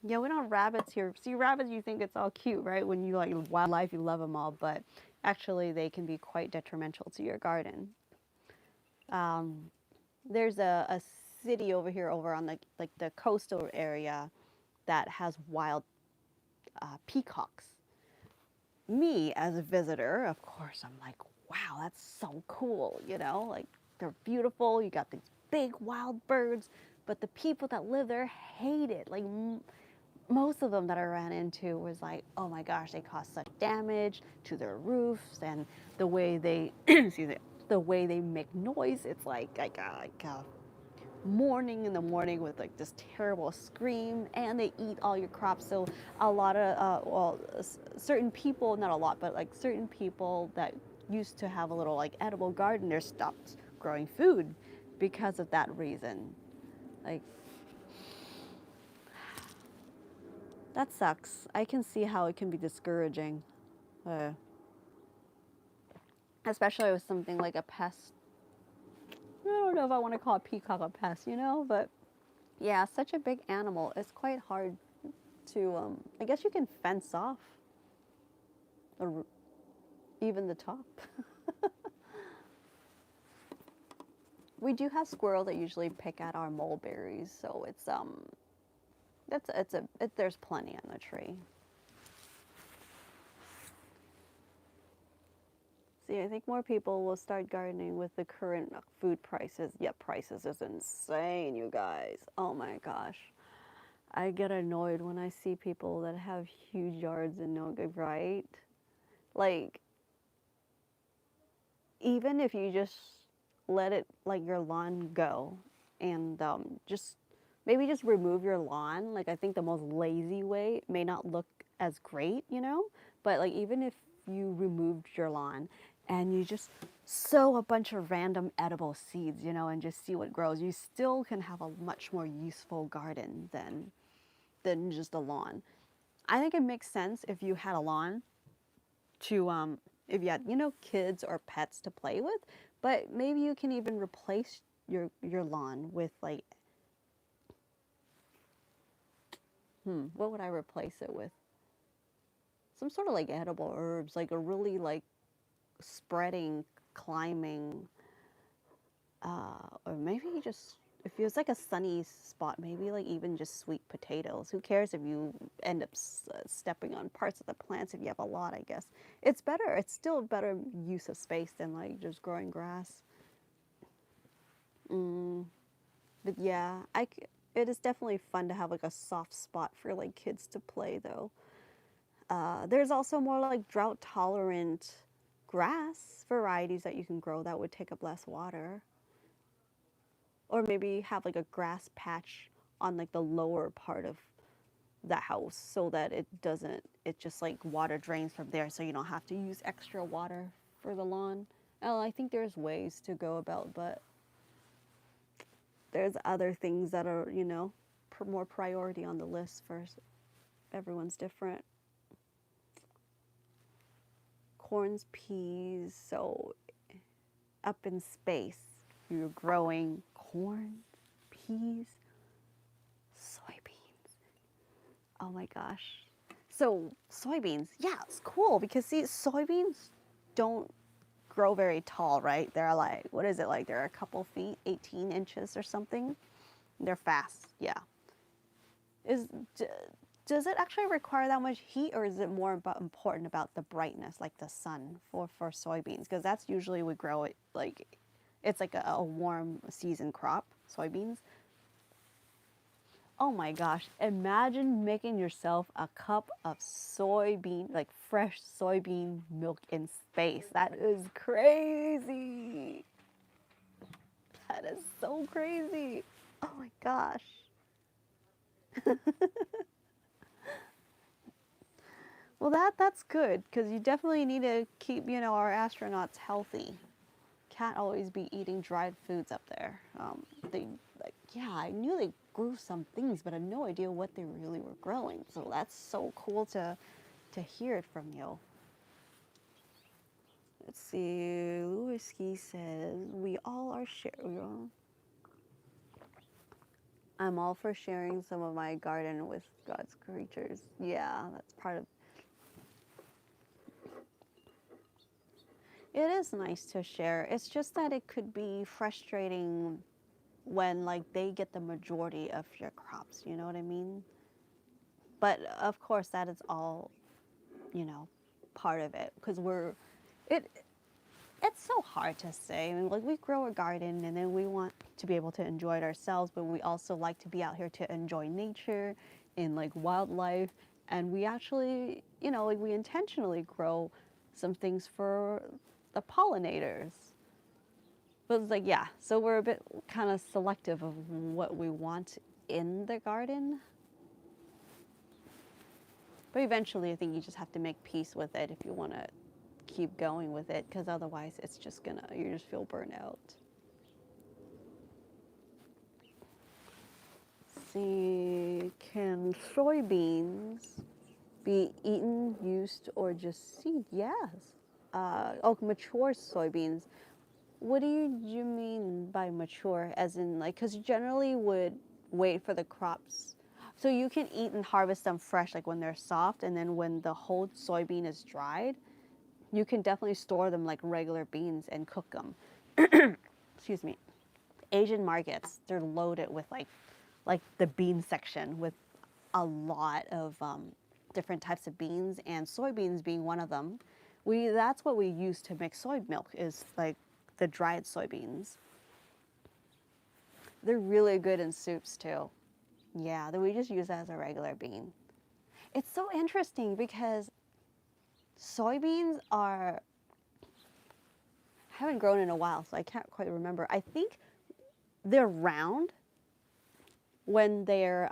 Yeah, we don't have rabbits here. See, rabbits, you think it's all cute, right? When you like wildlife, you love them all, but actually they can be quite detrimental to your garden. Um, there's a city over here, over on the like the coastal area, that has wild peacocks. Me as a visitor, of course, I'm like, wow, that's so cool, you know, like they're beautiful. You got these big wild birds, but the people that live there hate it. Like most of them that I ran into was like, oh my gosh, they cause such damage to their roofs, and the way they, excuse me, the way they make noise. It's like morning in the morning with like this terrible scream, and they eat all your crops. So a lot of certain people, not a lot, but like certain people that used to have a little like edible garden, they stopped growing food because of that reason. Like that sucks. I can see how it can be discouraging, uh, especially with something like a pest. I don't know if I want to call a peacock a pest, you know, but yeah, such a big animal. It's quite hard to, I guess you can fence off the, even the top. We do have squirrels that usually pick at our mulberries, so there's plenty on the tree. See, I think more people will start gardening with the current food prices. Yep, prices is insane, you guys. Oh my gosh. I get annoyed when I see people that have huge yards and no good, right? Like, even if you just let it, like your lawn go and just maybe just remove your lawn. Like, I think the most lazy way may not look as great, you know? But like, even if you removed your lawn and you just sow a bunch of random edible seeds, you know, and just see what grows, you still can have a much more useful garden than just a lawn. I think it makes sense if you had a lawn to if you had, you know, kids or pets to play with, but maybe you can even replace your lawn with like what would I replace it with? Some sort of like edible herbs, like a really like spreading, climbing, or maybe just if it was like a sunny spot, maybe like even just sweet potatoes. Who cares if you end up stepping on parts of the plants if you have a lot? I guess it's better. It's still a better use of space than like just growing grass. Mm, but yeah, it is definitely fun to have like a soft spot for like kids to play though. There's also more like drought tolerant grass varieties that you can grow that would take up less water. Or maybe have like a grass patch on like the lower part of the house so that it just like water drains from there so you don't have to use extra water for the lawn. Oh, I think there's ways to go about, but there's other things that are, you know, more priority on the list first. Everyone's different. Corns, peas, so up in space, you're growing corn, peas, soybeans. Oh my gosh. So soybeans, yeah, it's cool because see, soybeans don't grow very tall, right? They're like, what is it like? They're a couple feet, 18 inches or something. They're fast, yeah. Is does it actually require that much heat, or is it more important about the brightness, like the sun, for soybeans? Because that's usually we grow it like it's like a warm season crop, soybeans. Oh my gosh, imagine making yourself a cup of soybean, like fresh soybean milk in space. That is crazy. That is so crazy. Oh my gosh. Well, that's good because you definitely need to keep, you know, our astronauts healthy. Can't always be eating dried foods up there. They like, yeah, I knew they grew some things, but I had no idea what they really were growing. So that's so cool to hear it from you. Let's see. Lewinsky says we all are sharing. I'm all for sharing some of my garden with God's creatures. Yeah, that's part of. It is nice to share. It's just that it could be frustrating when like they get the majority of your crops. You know what I mean? But of course, that is all, you know, part of it because it it's so hard to say. I mean, like we grow a garden and then we want to be able to enjoy it ourselves, but we also like to be out here to enjoy nature and like wildlife. And we actually, you know, like we intentionally grow some things for the pollinators. But it's like, yeah, so we're a bit kind of selective of what we want in the garden. But eventually, I think you just have to make peace with it if you want to keep going with it, because otherwise, it's just gonna, you just feel burnt out. See, can soybeans be eaten, used, or just seed? Yes. Oh, mature soybeans. What do you mean by mature? As in, like, because you generally would wait for the crops. So you can eat and harvest them fresh, like when they're soft, and then when the whole soybean is dried, you can definitely store them like regular beans and cook them. Excuse me. Asian markets, they're loaded with like the bean section with a lot of different types of beans, and soybeans being one of them. That's what we use to make soy milk is like the dried soybeans. They're really good in soups too. Yeah, we just use that as a regular bean. It's so interesting because soybeans are haven't grown in a while, so I can't quite remember. I think they're round when they're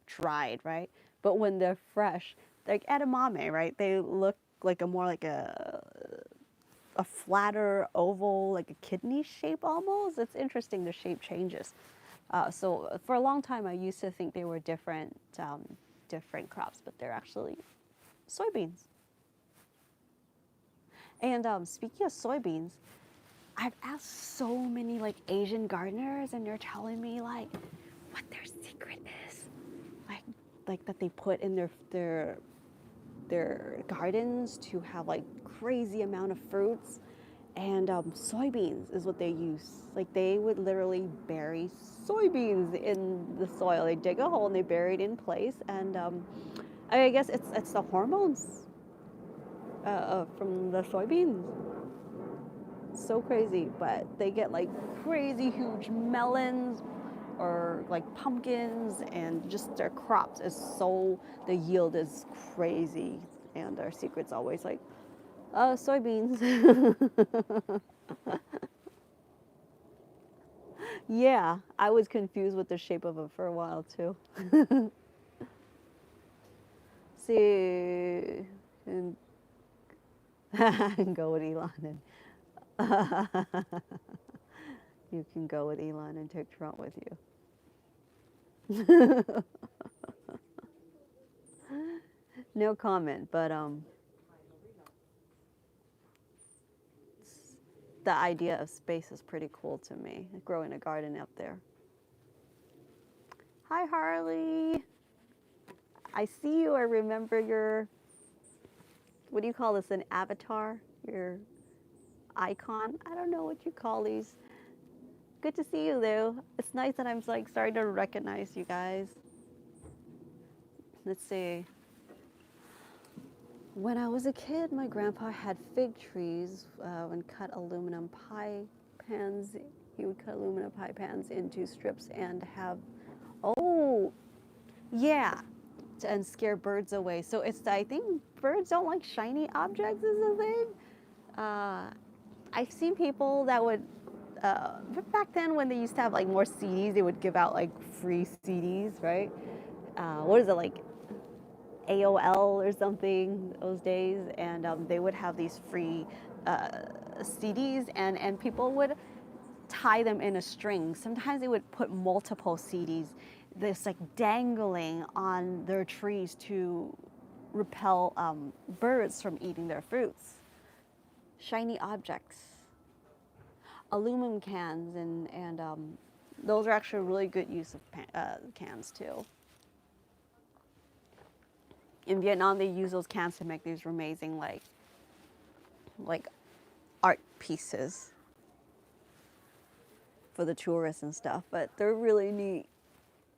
dried, right? But when they're fresh, like edamame, right? They look like a more like a flatter oval, like a kidney shape almost. It's interesting, the shape changes. So for a long time, I used to think they were different crops, but they're actually soybeans. And speaking of soybeans, I've asked so many like Asian gardeners, and they're telling me like what their secret is, like that they put in their gardens to have like crazy amount of fruits, and soybeans is what they use. Like they would literally bury soybeans in the soil. They dig a hole and they bury it in place, and I guess it's the hormones from the soybeans. So crazy, but they get like crazy huge melons or like pumpkins, and just their crops is so, the yield is crazy, and their secret's always like soybeans. Yeah, I was confused with the shape of it for a while too. See, and go with Elon, and you can go with Elon and take Trump with you. No comment, but the idea of space is pretty cool to me. Growing a garden up there. Hi, Harley. I see you. I remember your, what do you call this? An avatar? Your icon? I don't know what you call these. Good to see you, though. It's nice that I'm like starting to recognize you guys. Let's see. When I was a kid, my grandpa had fig trees and cut aluminum pie pans. He would cut aluminum pie pans into strips and have, oh, yeah, and scare birds away. So it's, I think birds don't like shiny objects is the thing. I've seen people that would, back then when they used to have like more CDs, they would give out like free CDs, right? What is it, like AOL or something those days, and they would have these free CDs, and people would tie them in a string. Sometimes they would put multiple CDs, this like dangling on their trees to repel birds from eating their fruits. Shiny objects, aluminum cans, and those are actually a really good use of cans too. In Vietnam, they use those cans to make these amazing like art pieces for the tourists and stuff. But they're really neat.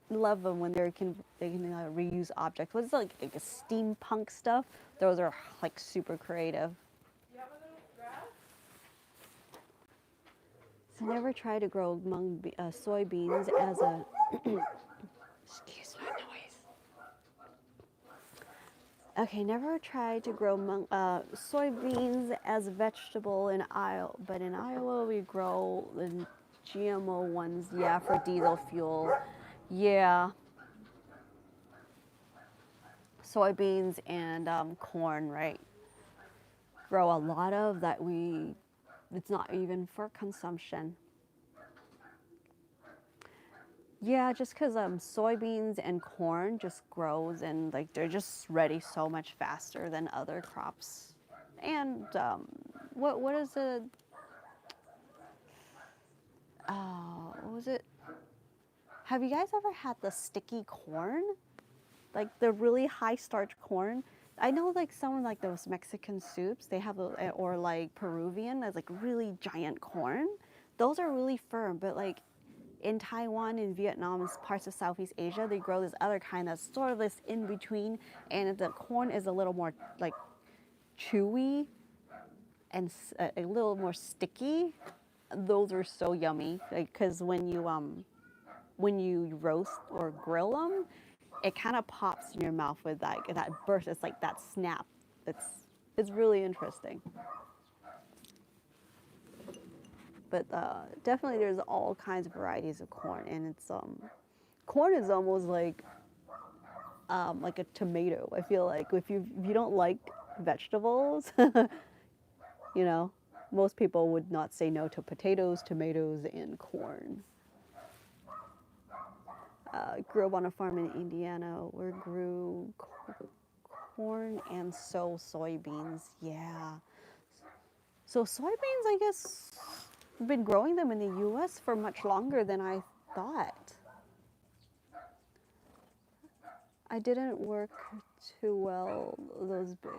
Love them when they can reuse objects. What's like a steampunk stuff? Those are like super creative. You have a little grass? So never try to grow soybeans as a excuse my noise. Okay, never tried to grow soybeans as a vegetable in Iowa, but in Iowa we grow the GMO ones, yeah, for diesel fuel. Yeah. Soybeans and corn, right? Grow a lot of that it's not even for consumption. Yeah, just because soybeans and corn just grows, and like they're just ready so much faster than other crops. And what is it? What was it? Have you guys ever had the sticky corn? Like the really high starch corn? I know like some like those Mexican soups, they have or like Peruvian as like really giant corn. Those are really firm, but like in Taiwan and Vietnam and parts of Southeast Asia, they grow this other kind that's sort of this in between, and the corn is a little more like chewy and a little more sticky. Those are so yummy, because when you roast or grill them, it kind of pops in your mouth with that burst. It's like that snap. It's really interesting. But definitely, there's all kinds of varieties of corn, and it's corn is almost like a tomato. I feel like if you don't like vegetables. You know, most people would not say no to potatoes, tomatoes, and corn. Grew up on a farm in Indiana where grew corn and soybeans. Yeah. So soybeans, I guess, been growing them in the U.S. for much longer than I thought. I didn't work too well. Those big.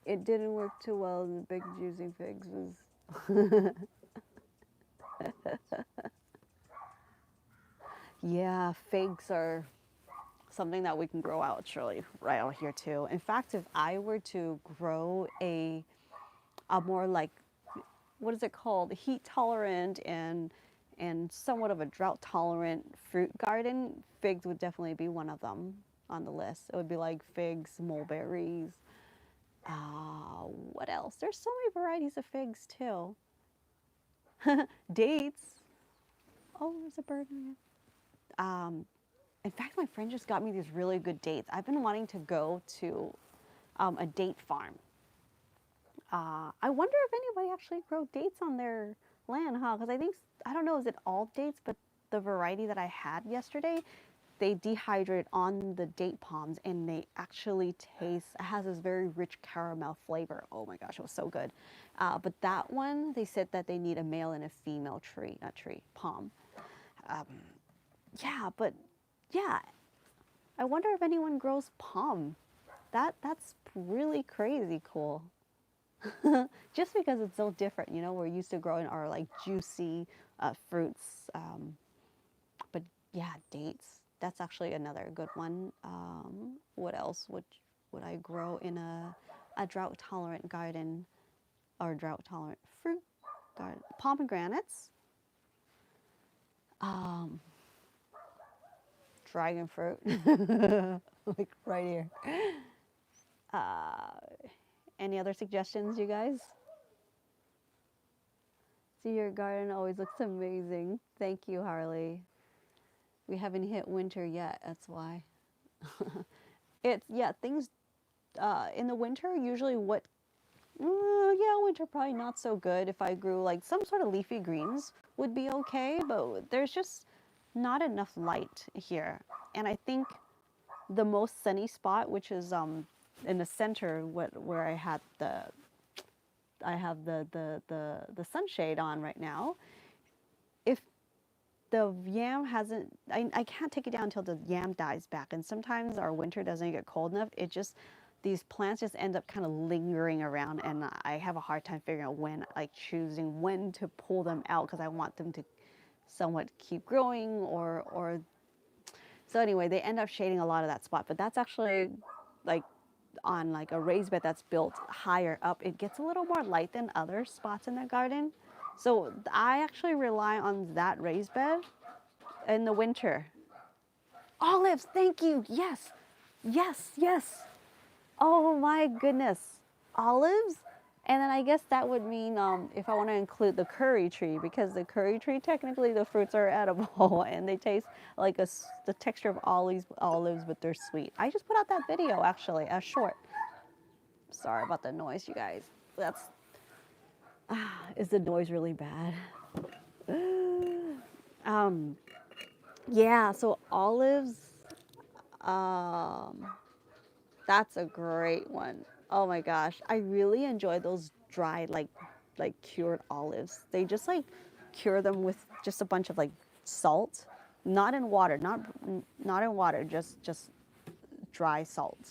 It didn't work too well. The big juicy figs was. Yeah, figs are something that we can grow out surely right out here too. In fact, if I were to grow a more like, what is it called, heat tolerant and somewhat of a drought tolerant fruit garden, figs would definitely be one of them on the list. It would be like figs, mulberries. What else? There's so many varieties of figs too. Dates. Oh, there's a bird in here. In fact, my friend just got me these really good dates. I've been wanting to go to a date farm. I wonder if anybody actually grow dates on their land, huh? Because I think, I don't know, is it all dates? But the variety that I had yesterday, they dehydrate on the date palms and they actually taste, it has this very rich caramel flavor. Oh my gosh, it was so good. But that one, they said that they need a male and a female tree, not tree, palm. Um, yeah, but yeah, I wonder if anyone grows palm. That's really crazy cool. Just because it's so different, you know, we're used to growing our like juicy fruits. But yeah, dates. That's actually another good one. What else would I grow in a drought tolerant garden or drought tolerant fruit garden? Pomegranates, um, dragon fruit, like right here. Uh, any other suggestions, you guys? See, your garden always looks amazing. Thank you, Harley. We haven't hit winter yet, that's why. It's, yeah, things in the winter, usually yeah, winter probably not so good. If I grew like some sort of leafy greens would be okay, but there's just not enough light here. And I think the most sunny spot, which is in the center where I have the sunshade on right now. If the yam hasn't, I can't take it down until the yam dies back. And sometimes our winter doesn't get cold enough. It just, these plants just end up kind of lingering around, and I have a hard time figuring out when, like choosing when to pull them out because I want them to somewhat keep growing or so anyway, they end up shading a lot of that spot. But that's actually like on like a raised bed that's built higher up, it gets a little more light than other spots in the garden. So I actually rely on that raised bed in the winter. Olives, thank you. Yes, yes, yes. Oh my goodness. Olives? And then I guess that would mean if I want to include the curry tree, because the curry tree, technically the fruits are edible and they taste like the texture of olives, but they're sweet. I just put out that video actually, a short. Sorry about the noise, you guys. That's, is the noise really bad? um, yeah, so olives, um, that's a great one. Oh my gosh, I really enjoy those dried, like cured olives. They just like cure them with just a bunch of like salt, not in water, not in water, just dry salt,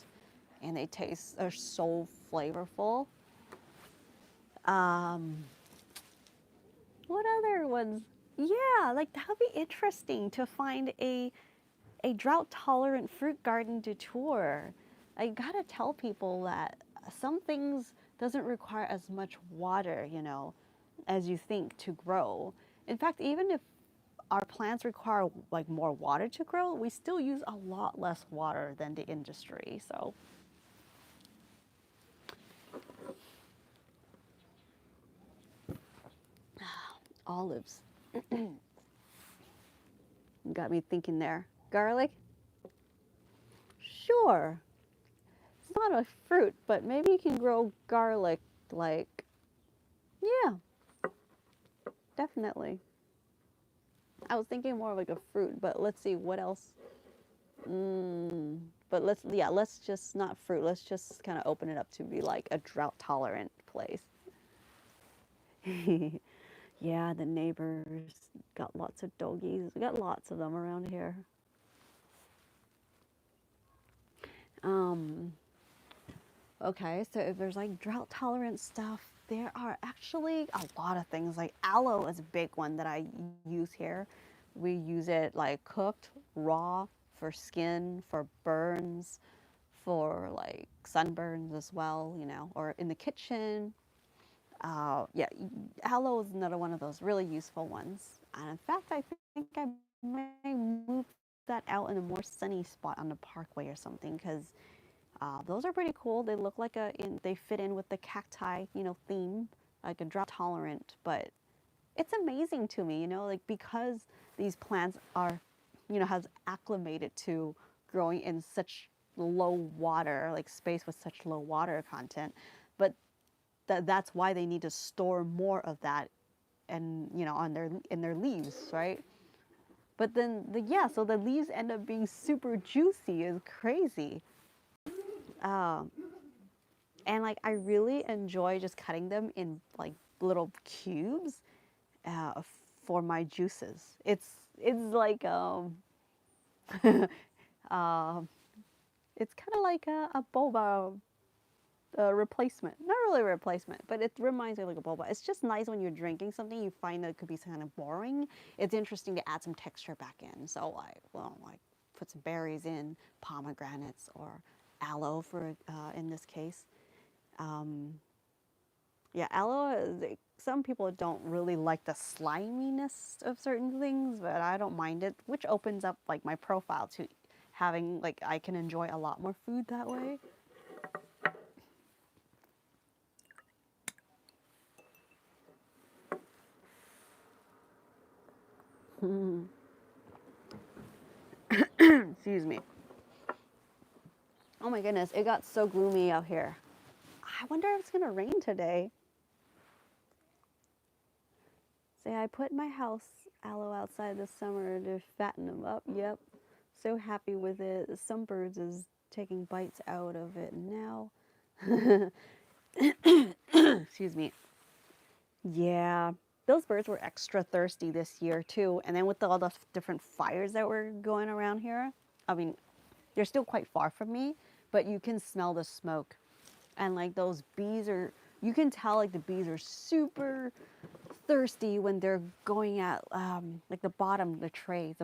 and they taste, are so flavorful. Um, what other ones? Yeah, like that would be interesting to find a drought tolerant fruit garden to tour. I gotta tell people that some things doesn't require as much water, you know, as you think to grow. In fact, even if our plants require like more water to grow, we still use a lot less water than the industry. So olives. Got me thinking there. Garlic? Sure. It's not a fruit, but maybe you can grow garlic. Like, yeah, definitely. I was thinking more of like a fruit, but let's see what else. But let's just not fruit. Let's just kind of open it up to be like a drought tolerant place. Yeah, the neighbors got lots of doggies. We got lots of them around here. Um, okay, so if there's like drought tolerant stuff, there are actually a lot of things. Like aloe is a big one that I use here. We use it like cooked, raw, for skin, for burns, for like sunburns as well, you know, or in the kitchen. Yeah, aloe is another one of those really useful ones. And in fact, I think I may move that out in a more sunny spot on the parkway or something because those are pretty cool. They look like they fit in with the cacti, you know, theme, like a drought tolerant. But it's amazing to me, you know, like because these plants are, you know, has acclimated to growing in such low water, like space with such low water content. But that's why they need to store more of that and you know on their in their leaves, right? But then so the leaves end up being super juicy is crazy. um, and like I really enjoy just cutting them in like little cubes uh, for my juices. It's like uh, it's kind of like a boba replacement. Not really a replacement, but it reminds me of like a boba. It's just nice when you're drinking something you find that it could be kind of boring. It's interesting to add some texture back in. So like put some berries in, pomegranates or aloe for in this case. Um, yeah, aloe. Some people don't really like the sliminess of certain things, but I don't mind it, which opens up like my profile to having like I can enjoy a lot more food that way. Excuse me. Oh my goodness, it got so gloomy out here. I wonder if it's gonna rain today. Say, I put my house aloe outside this summer to fatten them up. Yep, so happy with it. Some birds is taking bites out of it now. Excuse me. Yeah, those birds were extra thirsty this year too. And then with all the different fires that were going around here, I mean, they're still quite far from me, but you can smell the smoke. And like those bees are, you can tell like the bees are super thirsty when they're going at like the bottom trays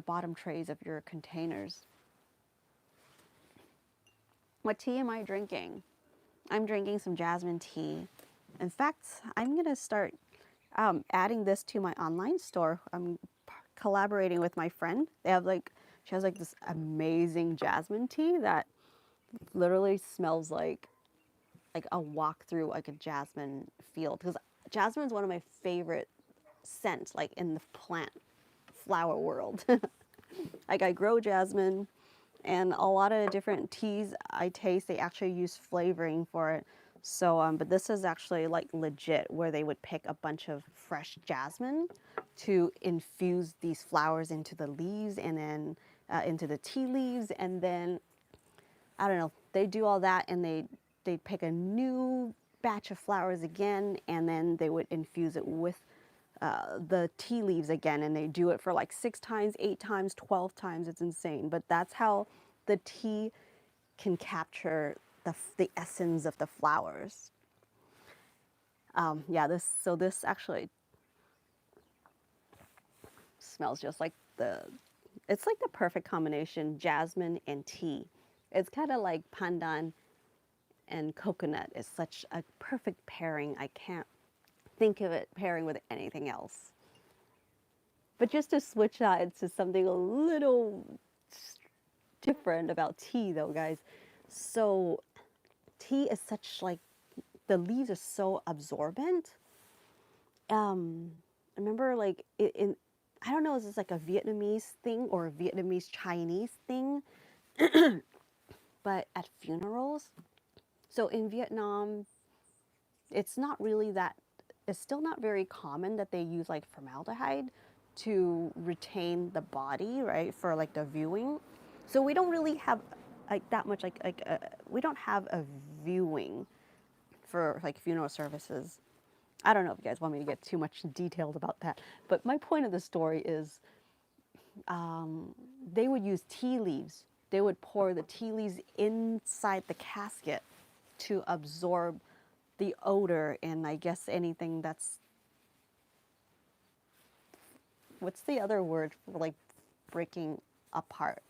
of your containers. What tea am I drinking? I'm drinking some jasmine tea. In fact, I'm gonna start adding this to my online store. I'm collaborating with my friend. She has like this amazing jasmine tea that literally smells like a walk through like a jasmine field because jasmine is one of my favorite scents like in the plant flower world. Like I grow jasmine and a lot of different teas I taste they actually use flavoring for it. So but this is actually like legit where they would pick a bunch of fresh jasmine to infuse these flowers into the leaves and then into the tea leaves and then I don't know, they do all that and they'd pick a new batch of flowers again and then they would infuse it with the tea leaves again and they do it for like 6 times, 8 times, 12 times. It's insane. But that's how the tea can capture the essence of the flowers. Yeah, this actually smells just like it's like the perfect combination jasmine and tea. It's kind of like pandan and coconut is such a perfect pairing. I can't think of it pairing with anything else. But just to switch that into something a little different about tea, though, guys. So, tea is such like the leaves are so absorbent. I remember like I don't know, is this like a Vietnamese thing or a Vietnamese Chinese thing? But at funerals, So in Vietnam, it's not really that, it's still not very common that they use like formaldehyde to retain the body, right, for like the viewing. So we don't really have like that much we don't have a viewing for like funeral services. I don't know if you guys want me to get too much detailed about that, but my point of the story is they would use tea leaves. They would pour the tea leaves inside the casket to absorb the odor and I guess anything that's, what's the other word for like breaking apart?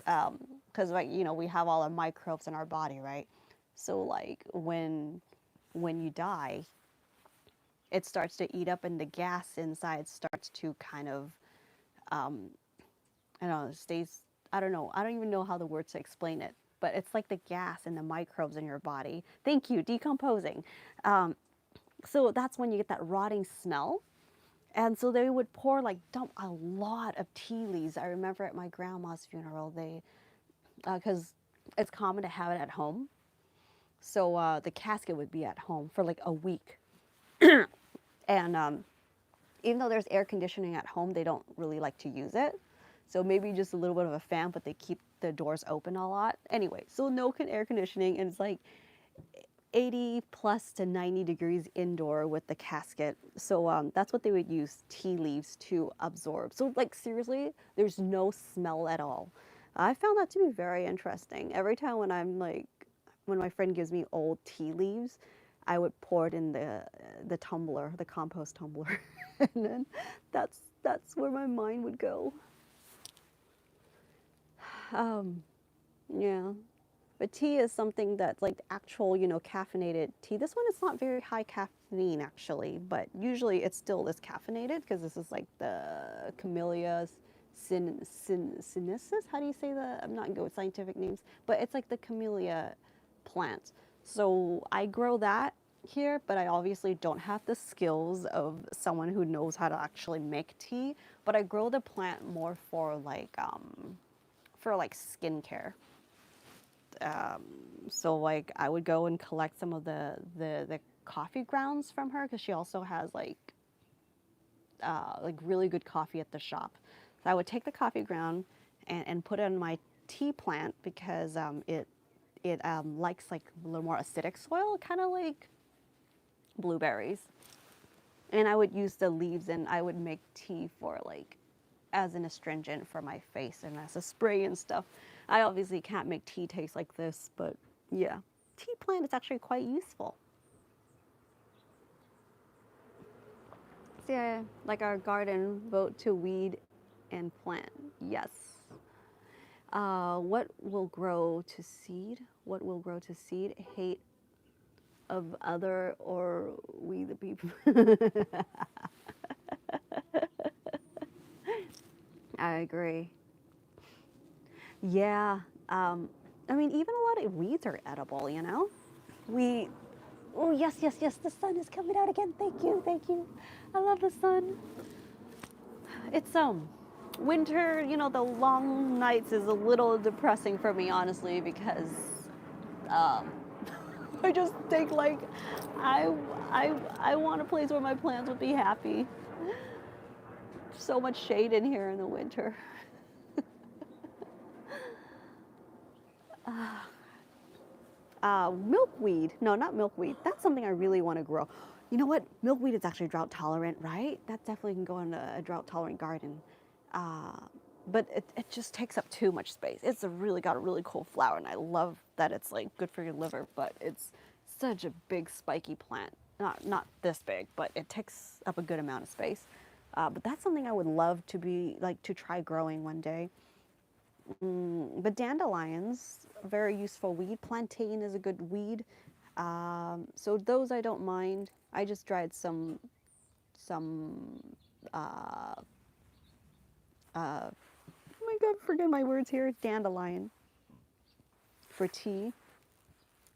Because like we have all our microbes in our body, right? So like when you die, it starts to eat up, and the gas inside starts to kind of I don't know, stays. I don't know. I don't even know how the words to explain it, but it's like the gas and the microbes in your body. Thank you, decomposing. So that's when you get that rotting smell. And so they would pour like dump a lot of tea leaves. I remember at my grandma's funeral, they, because it's common to have it at home. So the casket would be at home for like a week. And even though there's air conditioning at home, they don't really like to use it. So maybe just a little bit of a fan, but they keep the doors open a lot. Anyway, so no air conditioning, and it's like 80 plus to 90 degrees indoor with the casket. So that's what they would use tea leaves to absorb. So like seriously, there's no smell at all. I found that to be very interesting. Every time when I'm like, when my friend gives me old tea leaves, I would pour it in the tumbler, the compost tumbler, and then that's where my mind would go. Um, yeah. But tea is something that's like actual, caffeinated tea. This one is not very high caffeine actually, but usually it still is caffeinated because this is like the Camellia sinensis. How do you say the? I'm not good with scientific names, but it's like the camellia plant. So I grow that here, but I obviously don't have the skills of someone who knows how to actually make tea. But I grow the plant more for like skincare. um, so like I would go and collect some of the coffee grounds from her because she also has like really good coffee at the shop. So I would take the coffee ground and put it in my tea plant because it likes like a little more acidic soil, kind of like blueberries. And I would use the leaves and I would make tea for like as an astringent for my face and as a spray and stuff. I obviously can't make tea taste like this, but yeah, tea plant is actually quite useful. So yeah, like our garden, vote to weed and plant. Yes. What will grow to seed? What will grow to seed? Hate of other or we the people? I agree. Yeah. I mean, even a lot of weeds are edible, you know? We, oh, yes, yes, yes, the sun is coming out again. Thank you, thank you. I love the sun. It's, winter, the long nights is a little depressing for me, honestly, because, um, I just think like, I, I want a place where my plants would be happy. So much shade in here in the winter. Milkweed. No, not milkweed. That's something I really want to grow. You know what? Milkweed is actually drought tolerant, right? That definitely can go in a drought tolerant garden. Uh, but it just takes up too much space. It's really got a really cool flower, and I love that it's like good for your liver. But it's such a big spiky plant. Not this big, but it takes up a good amount of space. But that's something I would love to be like to try growing one day. But dandelions, a very useful weed. Plantain is a good weed. So those I don't mind. I just dried some uh, oh my god, forget my words here. Dandelion for tea.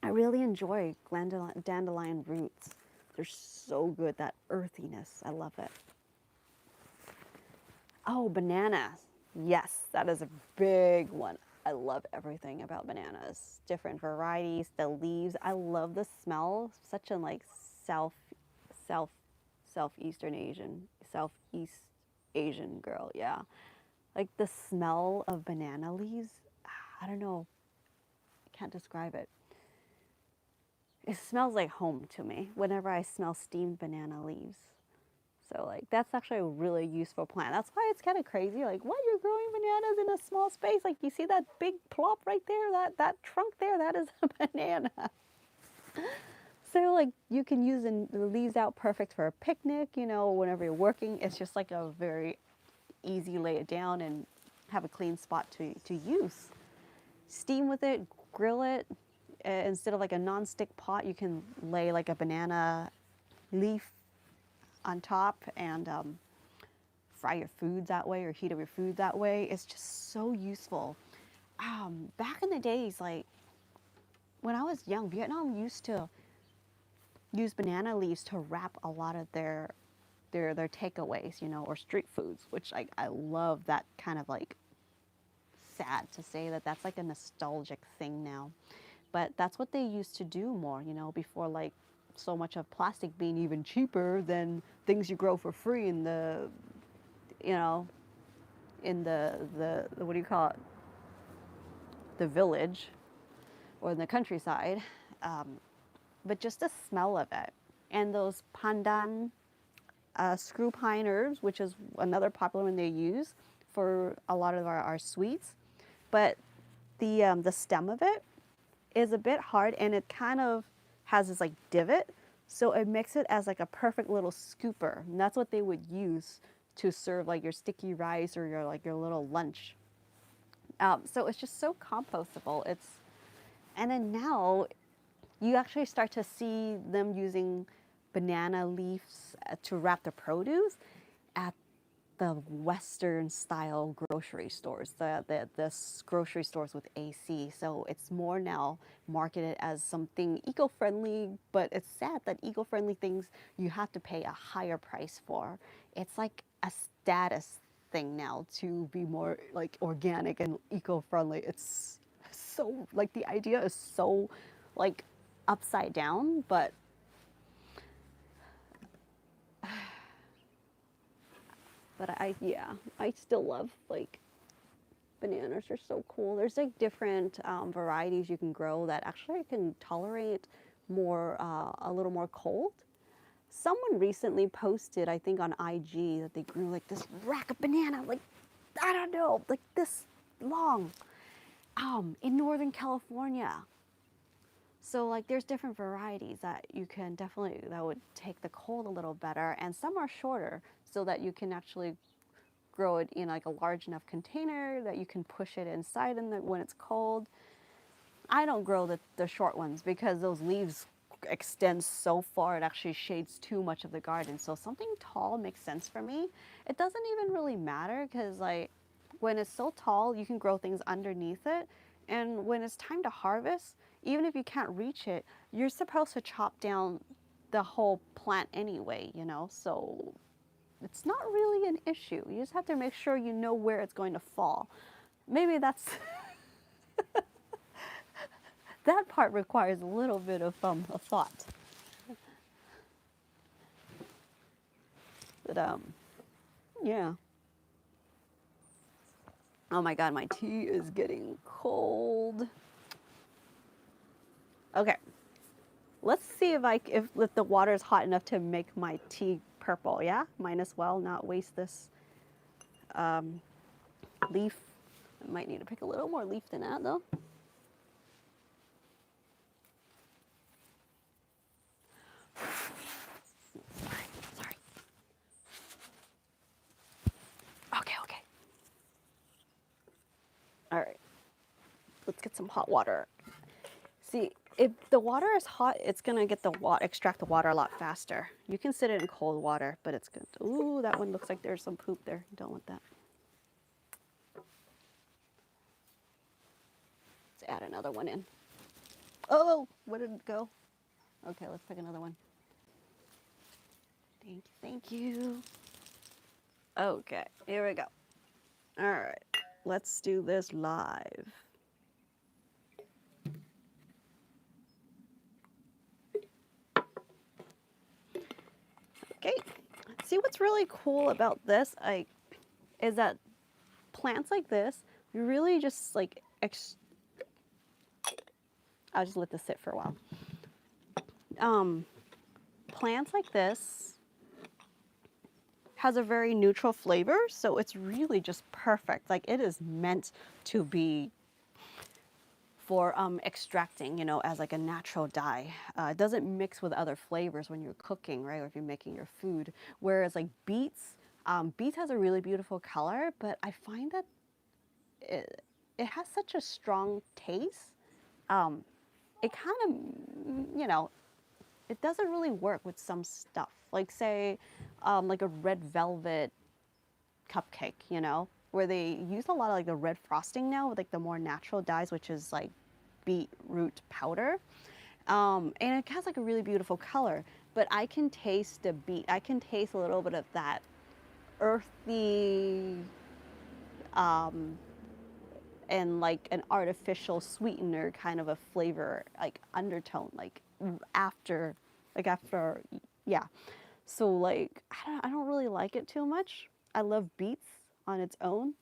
I really enjoy dandelion roots. They're so good. That earthiness, I love it. Oh, bananas. Yes, that is a big one. I love everything about bananas. Different varieties, the leaves. I love the smell. Such a like south, south, southeastern Asian, southeast Asian girl. Yeah, like the smell of banana leaves. I don't know. I can't describe it. It smells like home to me whenever I smell steamed banana leaves. So like that's actually a really useful plant. That's why it's kind of crazy. Like, what, you're growing bananas in a small space? Like, you see that big plop right there? That trunk there, that is a banana. So like you can use the leaves out perfect for a picnic. You know, whenever you're working, it's just like a very easy lay it down and have a clean spot to use. Steam with it, grill it. Instead of like a non-stick pot, you can lay like a banana leaf on top and fry your foods that way or heat up your food that way. It's just so useful. Back in the days, like when I was young, Vietnam used to use banana leaves to wrap a lot of their takeaways, you know, or street foods, which I love that kind of like sad to say that that's like a nostalgic thing now. But that's what they used to do more, you know, before like so much of plastic being even cheaper than things you grow for free in the, you know, in the what do you call it, the village or in the countryside. Um, but just the smell of it and those pandan screw pine herbs, which is another popular one they use for a lot of our sweets. But the stem of it is a bit hard and it kind of has this like divot. So it makes it as like a perfect little scooper. And that's what they would use to serve like your sticky rice or your like your little lunch. So it's just so compostable. And then now you actually start to see them using banana leaves to wrap the produce at the Western style grocery stores, the grocery stores with AC. So it's more now marketed as something eco-friendly, but it's sad that eco-friendly things you have to pay a higher price for. It's like a status thing now to be more like organic and eco-friendly. It's so like the idea is so like upside down, but I still love like bananas are so cool. There's like different varieties you can grow that actually can tolerate more, a little more cold. Someone recently posted, I think on IG, that they grew like this rack of banana, like, I don't know, like this long, in Northern California. So like there's different varieties that you can definitely, that would take the cold a little better, and some are shorter so that you can actually grow it in like a large enough container that you can push it inside when it's cold. I don't grow the short ones because those leaves extend so far it actually shades too much of the garden. So something tall makes sense for me. It doesn't even really matter because like when it's so tall you can grow things underneath it, and when it's time to harvest, even if you can't reach it, you're supposed to chop down the whole plant anyway, you know, so it's not really an issue. You just have to make sure you know where it's going to fall. Maybe that's that part requires a little bit of a thought. But yeah. Oh my God, my tea is getting cold. Okay, let's see if the water is hot enough to make my tea purple. Yeah, might as well not waste this leaf. I might need to pick a little more leaf than that though. Sorry. Okay, okay. All right. Let's get some hot water. See, if the water is hot, it's gonna get extract the water a lot faster. You can sit it in cold water, but it's good. Ooh, that one looks like there's some poop there. You don't want that. Let's add another one in. Oh, where did it go? Okay, let's pick another one. Thank you, thank you. Okay, here we go. All right, let's do this live. see what's really cool about this, is that plants like this, you really just like, I'll just let this sit for a while. Plants like this has a very neutral flavor, so it's really just perfect. Like it is meant to be for extracting, you know, as like a natural dye. It doesn't mix with other flavors when you're cooking, right? Or if you're making your food. Whereas like beets, beets has a really beautiful color, but I find that it has such a strong taste. It kind of, you know, it doesn't really work with some stuff. Like say, like a red velvet cupcake, you know, where they use a lot of like the red frosting now with like the more natural dyes, which is like beetroot powder. And it has like a really beautiful color, but I can taste the beet. I can taste a little bit of that earthy, and like an artificial sweetener kind of a flavor, like undertone, after, after, yeah. So like, I don't really like it too much. I love beets on its own,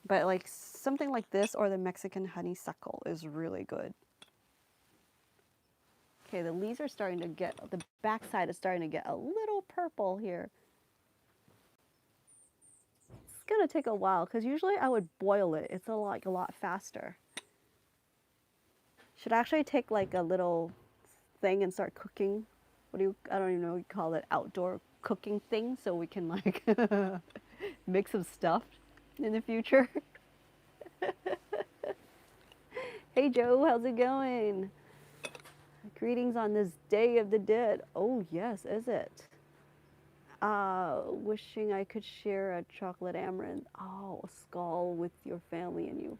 but like something like this or the Mexican honeysuckle is really good. Okay, the leaves are starting to get, the backside is starting to get a little purple here. It's gonna take a while because usually I would boil it. It's a lot faster. Should I actually take like a little thing and start cooking? What do you, I don't even know what you call it, outdoor cooking thing, so we can like make some stuff in the future. Hey Joe, how's it going? Greetings on this Day of the Dead. Oh yes, is it? Wishing I could share a chocolate amaranth. Oh, a skull with your family and you.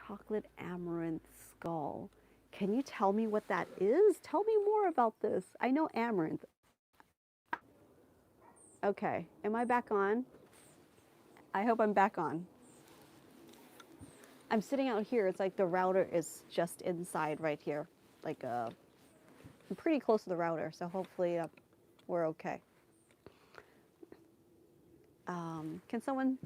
Chocolate amaranth skull. Can you tell me what that is? Tell me more about this. I know amaranth. Okay, am I back on? I hope I'm back on. I'm sitting out here. It's like the router is just inside right here. Like, I'm pretty close to the router, so hopefully we're okay. Can someone,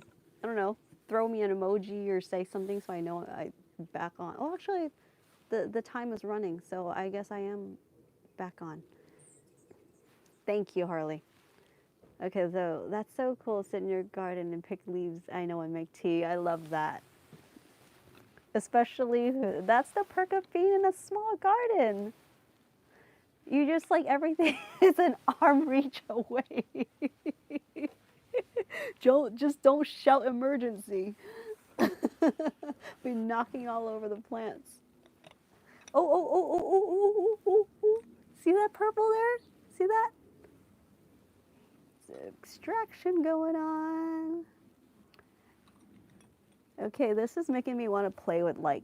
I don't know, throw me an emoji or say something so I know I'm back on? Oh, actually, the time is running, so I guess I am back on. Thank you, Harley. Okay, so that's so cool. Sit in your garden and pick leaves, I know, and make tea. I love that. Especially, that's the perk of being in a small garden. You just like everything is an arm reach away. Just don't shout emergency. Be knocking all over the plants. Oh. See that purple there? See that? It's extraction going on. Okay, this is making me want to play with like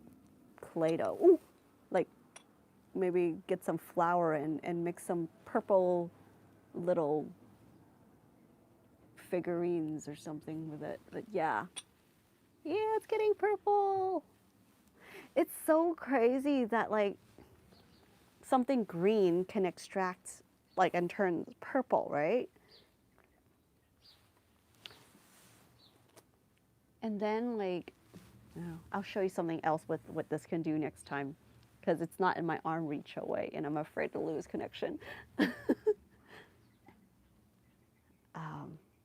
Play-Doh. Ooh, like maybe get some flour and mix some purple little figurines or something with it. But yeah. Yeah, it's getting purple. It's so crazy that like something green can extract like and turn purple, right? And then like, oh, I'll show you something else with what this can do next time because it's not in my arm reach away and I'm afraid to lose connection.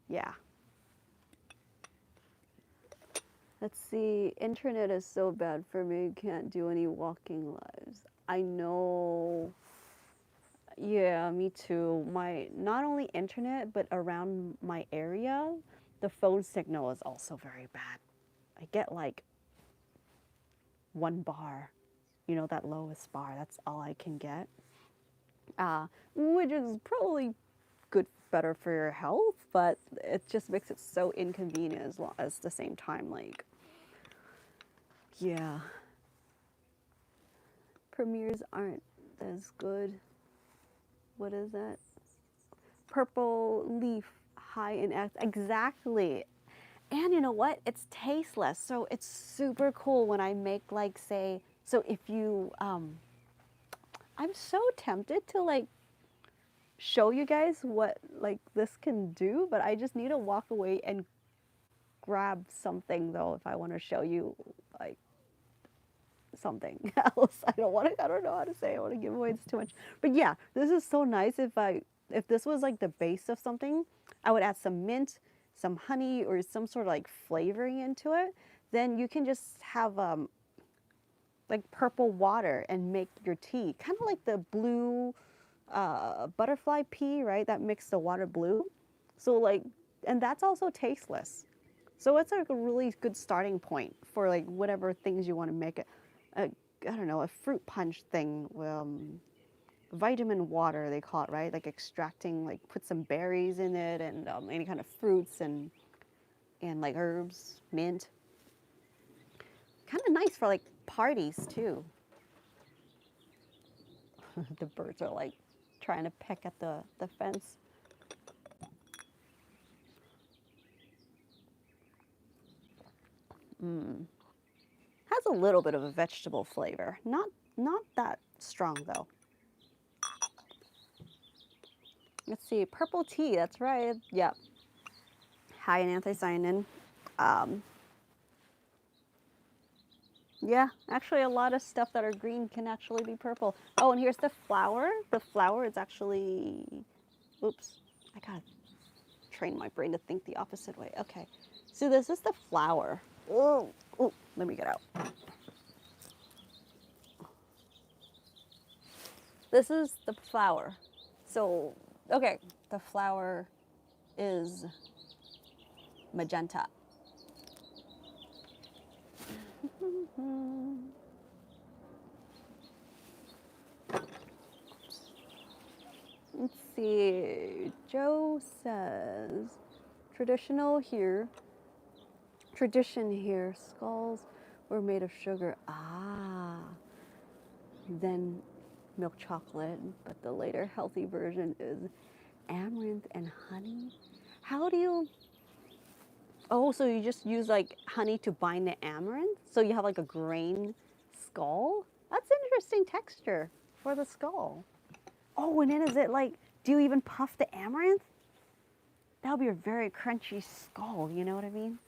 Yeah. Let's see, internet is so bad for me, can't do any walking lives. I know. Yeah, me too. My, not only internet, but around my area, the phone signal is also very bad. I get like 1 bar, you know, that lowest bar, that's all I can get. Which is probably good, better for your health, but it just makes it so inconvenient as well as the same time, like, yeah. Premieres aren't as good. What is that? Purple leaf, high in X. Exactly. And you know what? It's tasteless. So it's super cool when I make like say, so if you, I'm so tempted to like show you guys what like this can do, but I just need to walk away and grab something though if I want to show you like something else. I don't want to. I don't know how to say. I want to give away too much. But yeah, this is so nice. If this was like the base of something, I would add some mint, some honey, or some sort of like flavoring into it. Then you can just have like purple water and make your tea, kind of like the blue butterfly pea, right? That makes the water blue. So like, and that's also tasteless. So it's like a really good starting point for like whatever things you want to make. A, I don't know, a fruit punch thing. Vitamin water they call it, right? Like extracting, like put some berries in it and any kind of fruits and like herbs, mint. Kind of nice for like parties too. The birds are like trying to peck at the fence. Has a little bit of a vegetable flavor. Not that strong though. Let's see, purple tea, that's right. Yep. High in anthocyanin. Um, yeah, actually a lot of stuff that are green can actually be purple. Oh, and here's the flower. The flower is actually, oops, I gotta train my brain to think the opposite way. Okay, so this is the flower. Oh, let me get out. This is the flower. So, okay, the flower is magenta. Let's see. Joe says, traditional here. Tradition here. Skulls were made of sugar. Ah. Then milk chocolate, but the later healthy version is amaranth and honey. How do you? Oh, so you just use like honey to bind the amaranth? So you have like a grain skull? That's an interesting texture for the skull. Oh, and then is it like, do you even puff the amaranth? That would be a very crunchy skull, you know what I mean?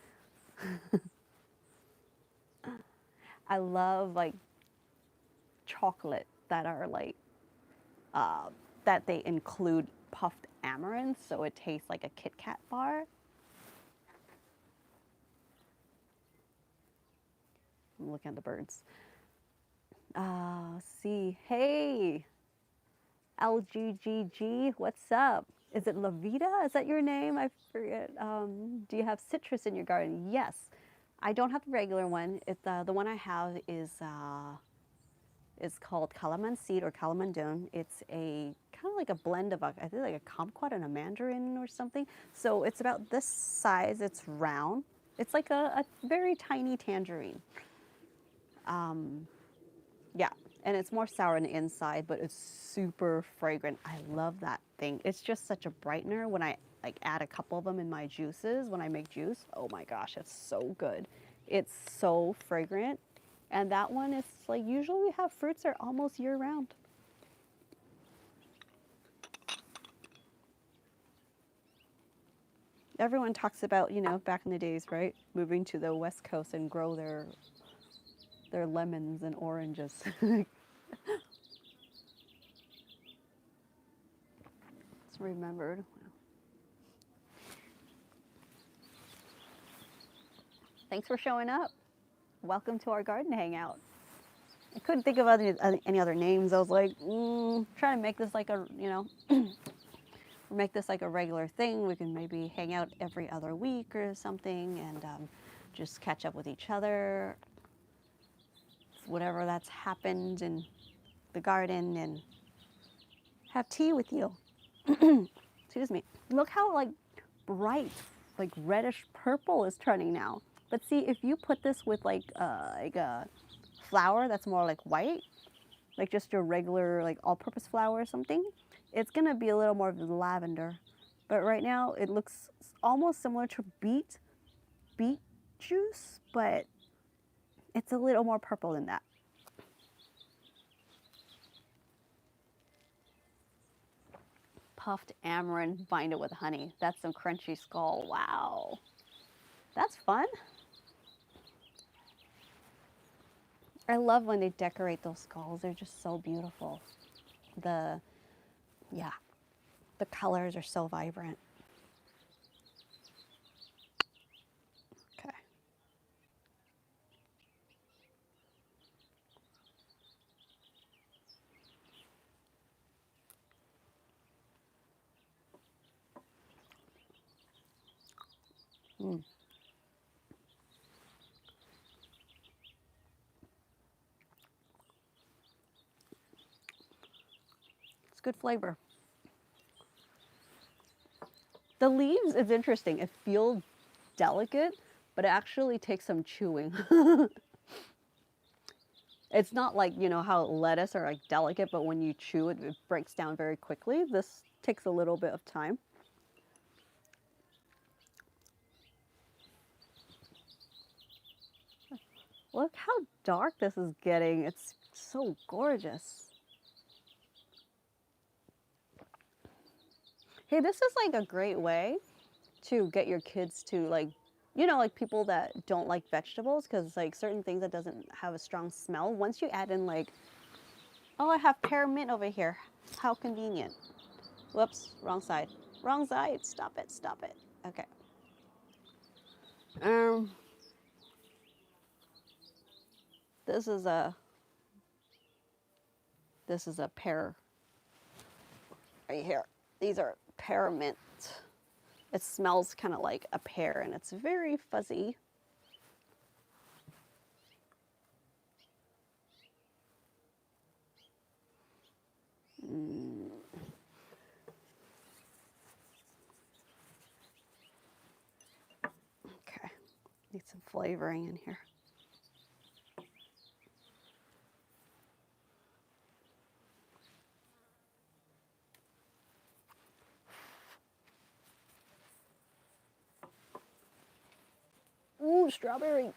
I love like chocolate that are like, that they include puffed amaranth so it tastes like a Kit Kat bar. I'm looking at the birds. See, hey, LGGG, what's up? Is it Lavita? Is that your name? I forget. Do you have citrus in your garden? Yes. I don't have the regular one. The one I have is called calamansi or calamandon. It's a kind of like a blend of I think like a kumquat and a mandarin or something. So it's about this size. It's round. It's like a very tiny tangerine. Yeah, and it's more sour on the inside, but it's super fragrant. I love that thing. It's just such a brightener when I like add a couple of them in my juices when I make juice. Oh my gosh, it's so good. It's so fragrant. And that one is like usually we have fruits that are almost year round. Everyone talks about, back in the days, right? Moving to the West Coast and grow their lemons and oranges. It's remembered. Thanks for showing up. Welcome to our garden hangout. I couldn't think of any other names. I was like, trying to make this like a, make this like a regular thing. We can maybe hang out every other week or something and just catch up with each other. Whatever that's happened in the garden and have tea with you. Excuse me. Look how like bright, like reddish purple is turning now. But see, if you put this with like a flower that's more like white, like just your regular like all-purpose flour or something, it's gonna be a little more of lavender. But right now it looks almost similar to beet juice, but it's a little more purple than that. puffed amaranth, bind it with honey. That's some crunchy skull. Wow. That's fun. I love when they decorate those skulls. They're just so beautiful. The, yeah, the colors are so vibrant. Okay. Mm. It's good flavor. The leaves is interesting. It feels delicate, but it actually takes some chewing. It's not like, you know, how lettuce are like delicate, but when you chew it, it breaks down very quickly. This takes a little bit of time. Look how dark this is getting. It's so gorgeous. Hey, this is like a great way to get your kids to like, you know, like people that don't like vegetables, because like certain things that doesn't have a strong smell. Once you add in like, oh, I have pear mint over here. How convenient. Whoops, wrong side. Wrong side. Stop it. Stop it. Okay. Um, this is a pear right here. These are pear mint. It smells kind of like a pear, and it's very fuzzy. Mm. Okay, need some flavoring in here. Ooh, strawberry.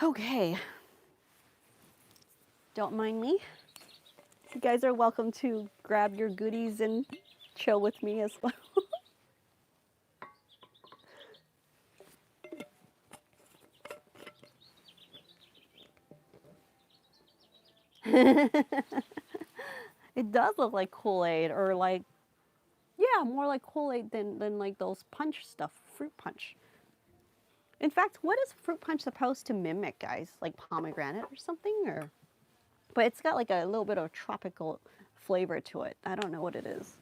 Okay. Don't mind me. You guys are welcome to grab your goodies and chill with me as well. It does look like Kool-Aid, or like, yeah, more like Kool-Aid than like those punch stuff, fruit punch. In fact, what is fruit punch supposed to mimic, guys? Like pomegranate or something, or? But it's got like a little bit of tropical flavor to it. I don't know what it is.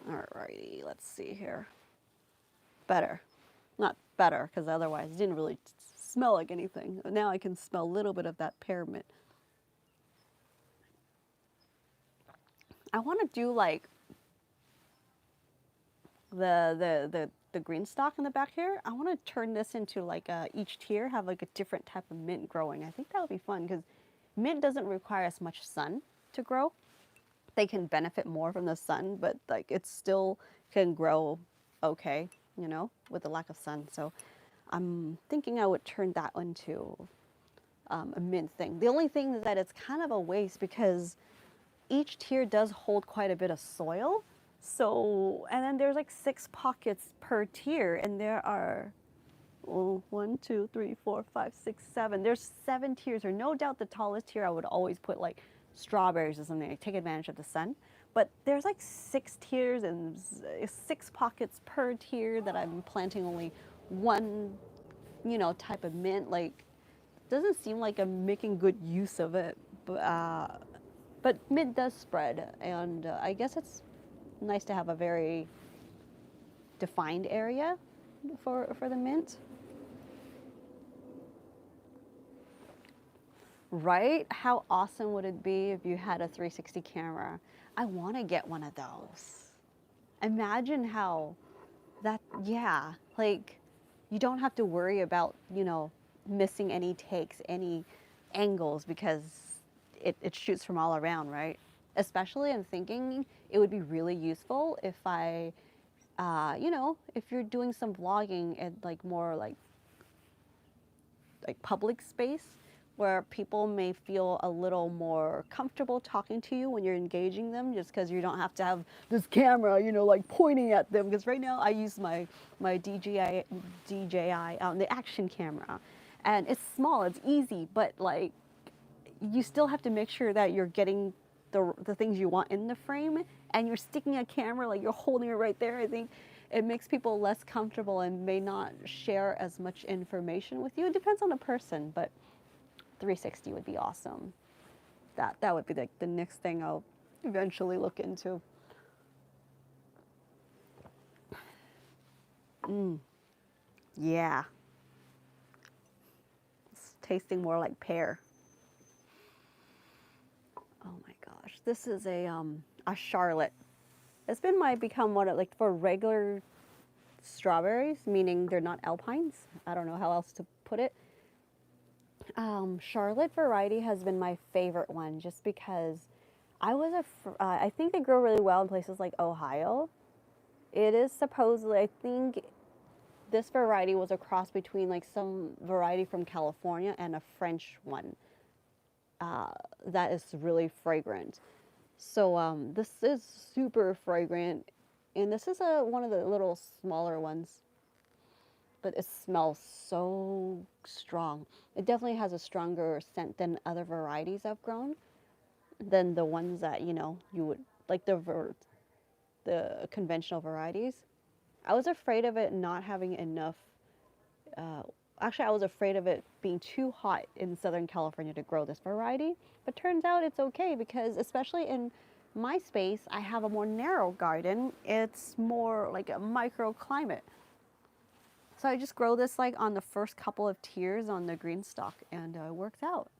Alrighty, let's see here. Better. Not better, because otherwise it didn't really smell like anything. Now I can smell a little bit of that pear mint. I want to do like the green stalk in the back here. I want to turn this into like each tier have like a different type of mint growing. I think that would be fun because mint doesn't require as much sun to grow. They can benefit more from the sun, but like it still can grow okay, you know, with the lack of sun. So I'm thinking I would turn that into a mint thing. The only thing is that it's kind of a waste because each tier does hold quite a bit of soil. So, and then there's like 6 pockets per tier, and there are, oh, 1, 2, 3, 4, 5, 6, 7. There's 7 tiers. Or no doubt the tallest tier I would always put like strawberries or something to take advantage of the sun. But there's like 6 tiers and 6 pockets per tier that I'm planting only one, you know, type of mint. Like, doesn't seem like I'm making good use of it. But mint does spread, and I guess it's nice to have a very defined area for the mint. Right? How awesome would it be if you had a 360 camera? I want to get one of those. Imagine how that, yeah, like you don't have to worry about, you know, missing any takes, any angles because it shoots from all around, right? Especially I'm thinking it would be really useful if I, you know, if you're doing some vlogging and like more like like public space where people may feel a little more comfortable talking to you when you're engaging them, just because you don't have to have this camera, like pointing at them. Because right now I use my DJI the action camera, and it's small, it's easy, but like you still have to make sure that you're getting the things you want in the frame, and you're sticking a camera, like you're holding it right there. I think it makes people less comfortable and may not share as much information with you. It depends on the person, but 360 would be awesome. That would be like the next thing I'll eventually look into. Yeah, it's tasting more like pear. Oh my gosh, this is a Charlotte. It's been my become one of like for regular strawberries, meaning they're not alpines. I don't know how else to put it. Charlotte variety has been my favorite one, just because I think they grow really well in places like Ohio. It is supposedly, I think this variety was a cross between like some variety from California and a French one that is really fragrant. So this is super fragrant, and this is one of the little smaller ones, but it smells so strong. It definitely has a stronger scent than other varieties I've grown, than the ones that you would like the conventional varieties. I was afraid of it not having enough. Uh, Actually, I was afraid of it being too hot in Southern California to grow this variety, but turns out it's okay because, especially in my space, I have a more narrow garden. It's more like a microclimate. So I just grow this like on the first couple of tiers on the green stalk, and it works out.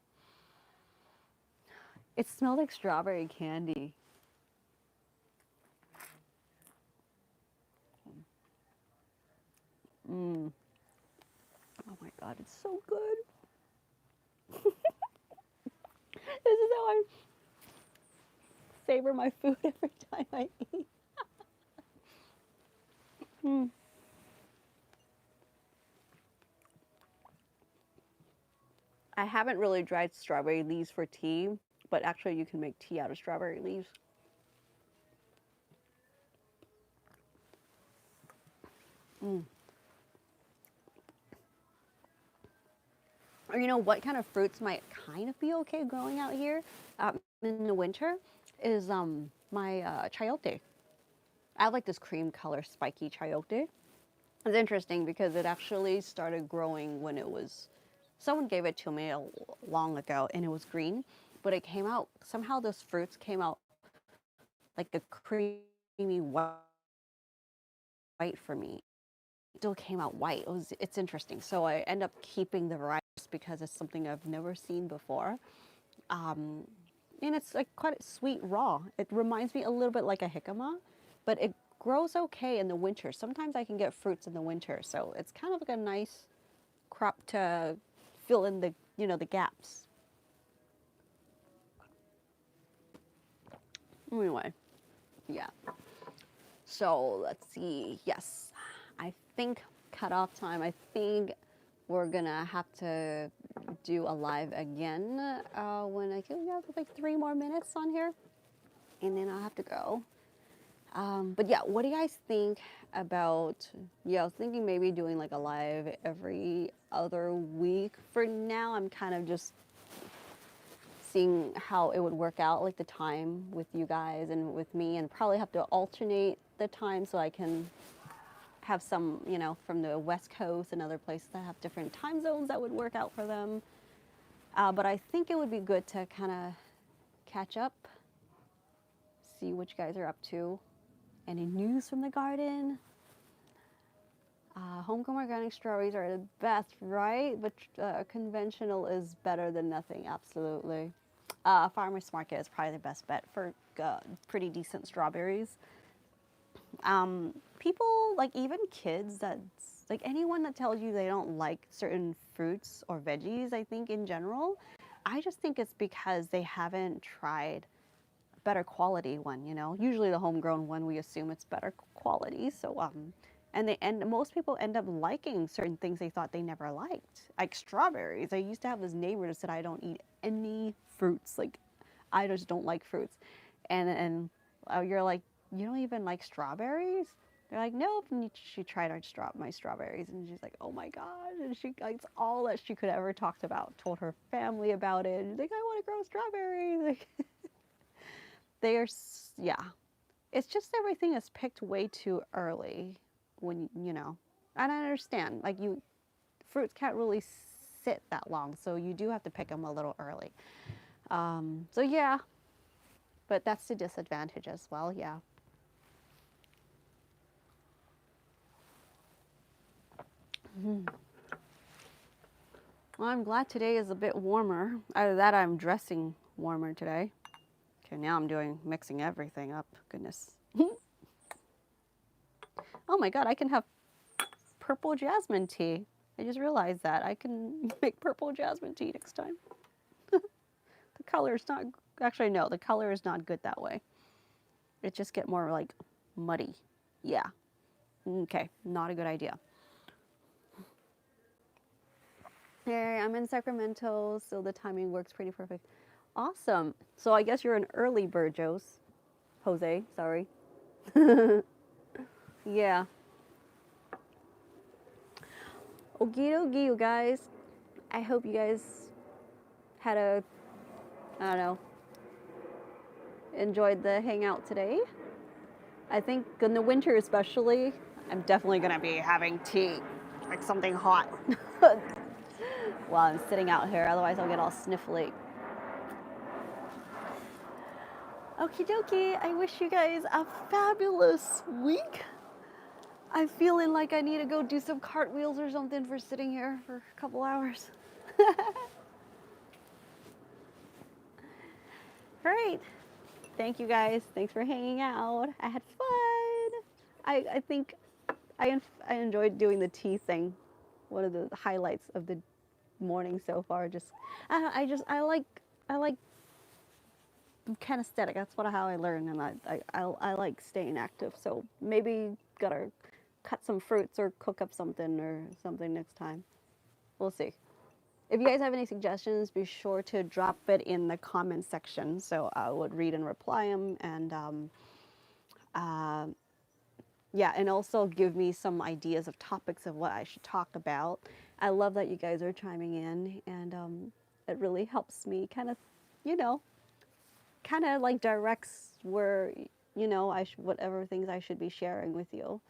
It smelled like strawberry candy. Mm. Oh my God, it's so good. This is how I savor my food every time I eat. Mm. I haven't really dried strawberry leaves for tea, but actually you can make tea out of strawberry leaves. Mm. Or what kind of fruits might kind of be okay growing out here in the winter is my chayote. I have like this cream color spiky chayote. It's interesting because it actually started growing when it was, someone gave it to me long ago and it was green, but it came out, somehow those fruits came out like a creamy white for me. It still came out white. It's interesting. So I end up keeping the variety because it's something I've never seen before. Um, and it's like quite sweet raw. It reminds me a little bit like a jicama, but it grows okay in the winter. Sometimes I can get fruits in the winter, so it's kind of like a nice crop to fill in the gaps. Anyway, yeah. So let's see. Yes, I think cutoff time. I think we're gonna have to do a live again when I can. We have like 3 more minutes on here, and then I'll have to go. But yeah, what do you guys think about? Yeah, I was thinking maybe doing like a live every other week. For now, I'm kind of just seeing how it would work out, like the time with you guys and with me, and probably have to alternate the time so I can have some, from the West Coast and other places that have different time zones that would work out for them. But I think it would be good to kind of catch up, see what you guys are up to. Any news from the garden? Homegrown organic strawberries are the best, right? But conventional is better than nothing, absolutely. Farmer's market is probably the best bet for pretty decent strawberries. People, like even kids, that's like anyone that tells you they don't like certain fruits or veggies, I think in general, I just think it's because they haven't tried better quality one. Usually the homegrown one, we assume it's better quality. So And most people end up liking certain things they thought they never liked, like strawberries. I used to have this neighbor that said I don't eat any fruits, like I just don't like fruits, and you're like, you don't even like strawberries? They're like, nope. And she tried my strawberries, and she's like, oh my god, and she likes all that she could ever talked about. Told her family about it. And she's like, I want to grow strawberries. Like, they are, yeah. It's just everything is picked way too early when you know. And I understand, like fruits can't really sit that long, so you do have to pick them a little early. So yeah, but that's the disadvantage as well. Yeah. Mm. Well, I'm glad today is a bit warmer. Either that, I'm dressing warmer today. Okay, now I'm mixing everything up. Goodness. Oh my God, I can have purple jasmine tea. I just realized that I can make purple jasmine tea next time. The color is not, actually no, the color is not good that way. It just get more like muddy. Yeah. Okay, not a good idea. Hey, I'm in Sacramento, so the timing works pretty perfect. Awesome. So I guess you're an early bird, Jose, sorry. Yeah. Okie dokie, you guys. I hope you guys had I don't know, enjoyed the hangout today. I think in the winter especially, I'm definitely gonna be having tea, like something hot, while I'm sitting out here. Otherwise I'll get all sniffly. Okie dokie, I wish you guys a fabulous week. I'm feeling like I need to go do some cartwheels or something for sitting here for a couple hours. Great. Thank you guys. Thanks for hanging out. I had fun. I think I enjoyed doing the tea thing. One of the highlights of the morning so far. Just I like kinesthetic. That's how I learn, and I like staying active. So maybe gotta cut some fruits or cook up something or something next time. We'll see. If you guys have any suggestions, be sure to drop it in the comment section so I would read and reply them. And uh, yeah, and also give me some ideas of topics of what I should talk about. I love that you guys are chiming in, and it really helps me kind of, you know, kind of like directs where, you know, whatever things I should be sharing with you.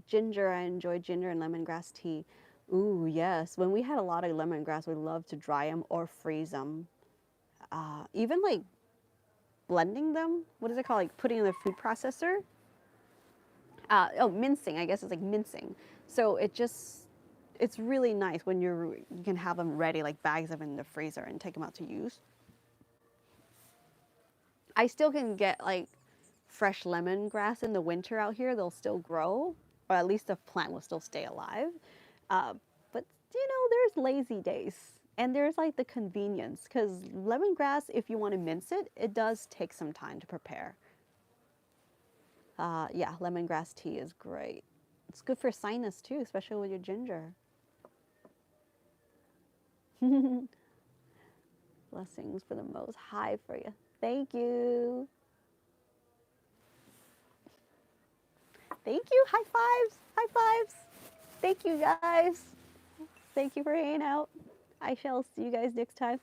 Ginger, I enjoy ginger and lemongrass tea. Ooh, yes. When we had a lot of lemongrass, we loved to dry them or freeze them. Even like blending them. What is it called? Like putting in the food processor. Oh, mincing. I guess it's like mincing. So it's really nice when you can have them ready, like bags of them in the freezer and take them out to use. I still can get like fresh lemongrass in the winter out here. They'll still grow, or at least the plant will still stay alive. But you know, there's lazy days, and there's like the convenience, because lemongrass, if you want to mince it, it does take some time to prepare. Yeah, lemongrass tea is great. It's good for sinus too, especially with your ginger. Blessings for the Most High for you. Thank you. Thank you. High fives. High fives. Thank you guys. Thank you for hanging out. I shall see you guys next time.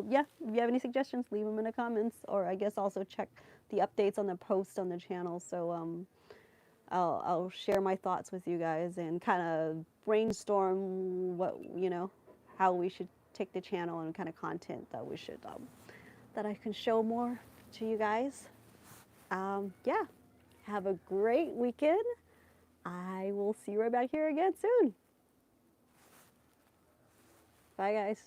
Yeah, if you have any suggestions, leave them in the comments, or I guess also check the updates on the post on the channel. So I'll share my thoughts with you guys and kind of brainstorm what, you know, how we should take the channel and kind of content that we should that I can show more to you guys. Yeah, have a great weekend. I will see you right back here again soon. Bye, guys.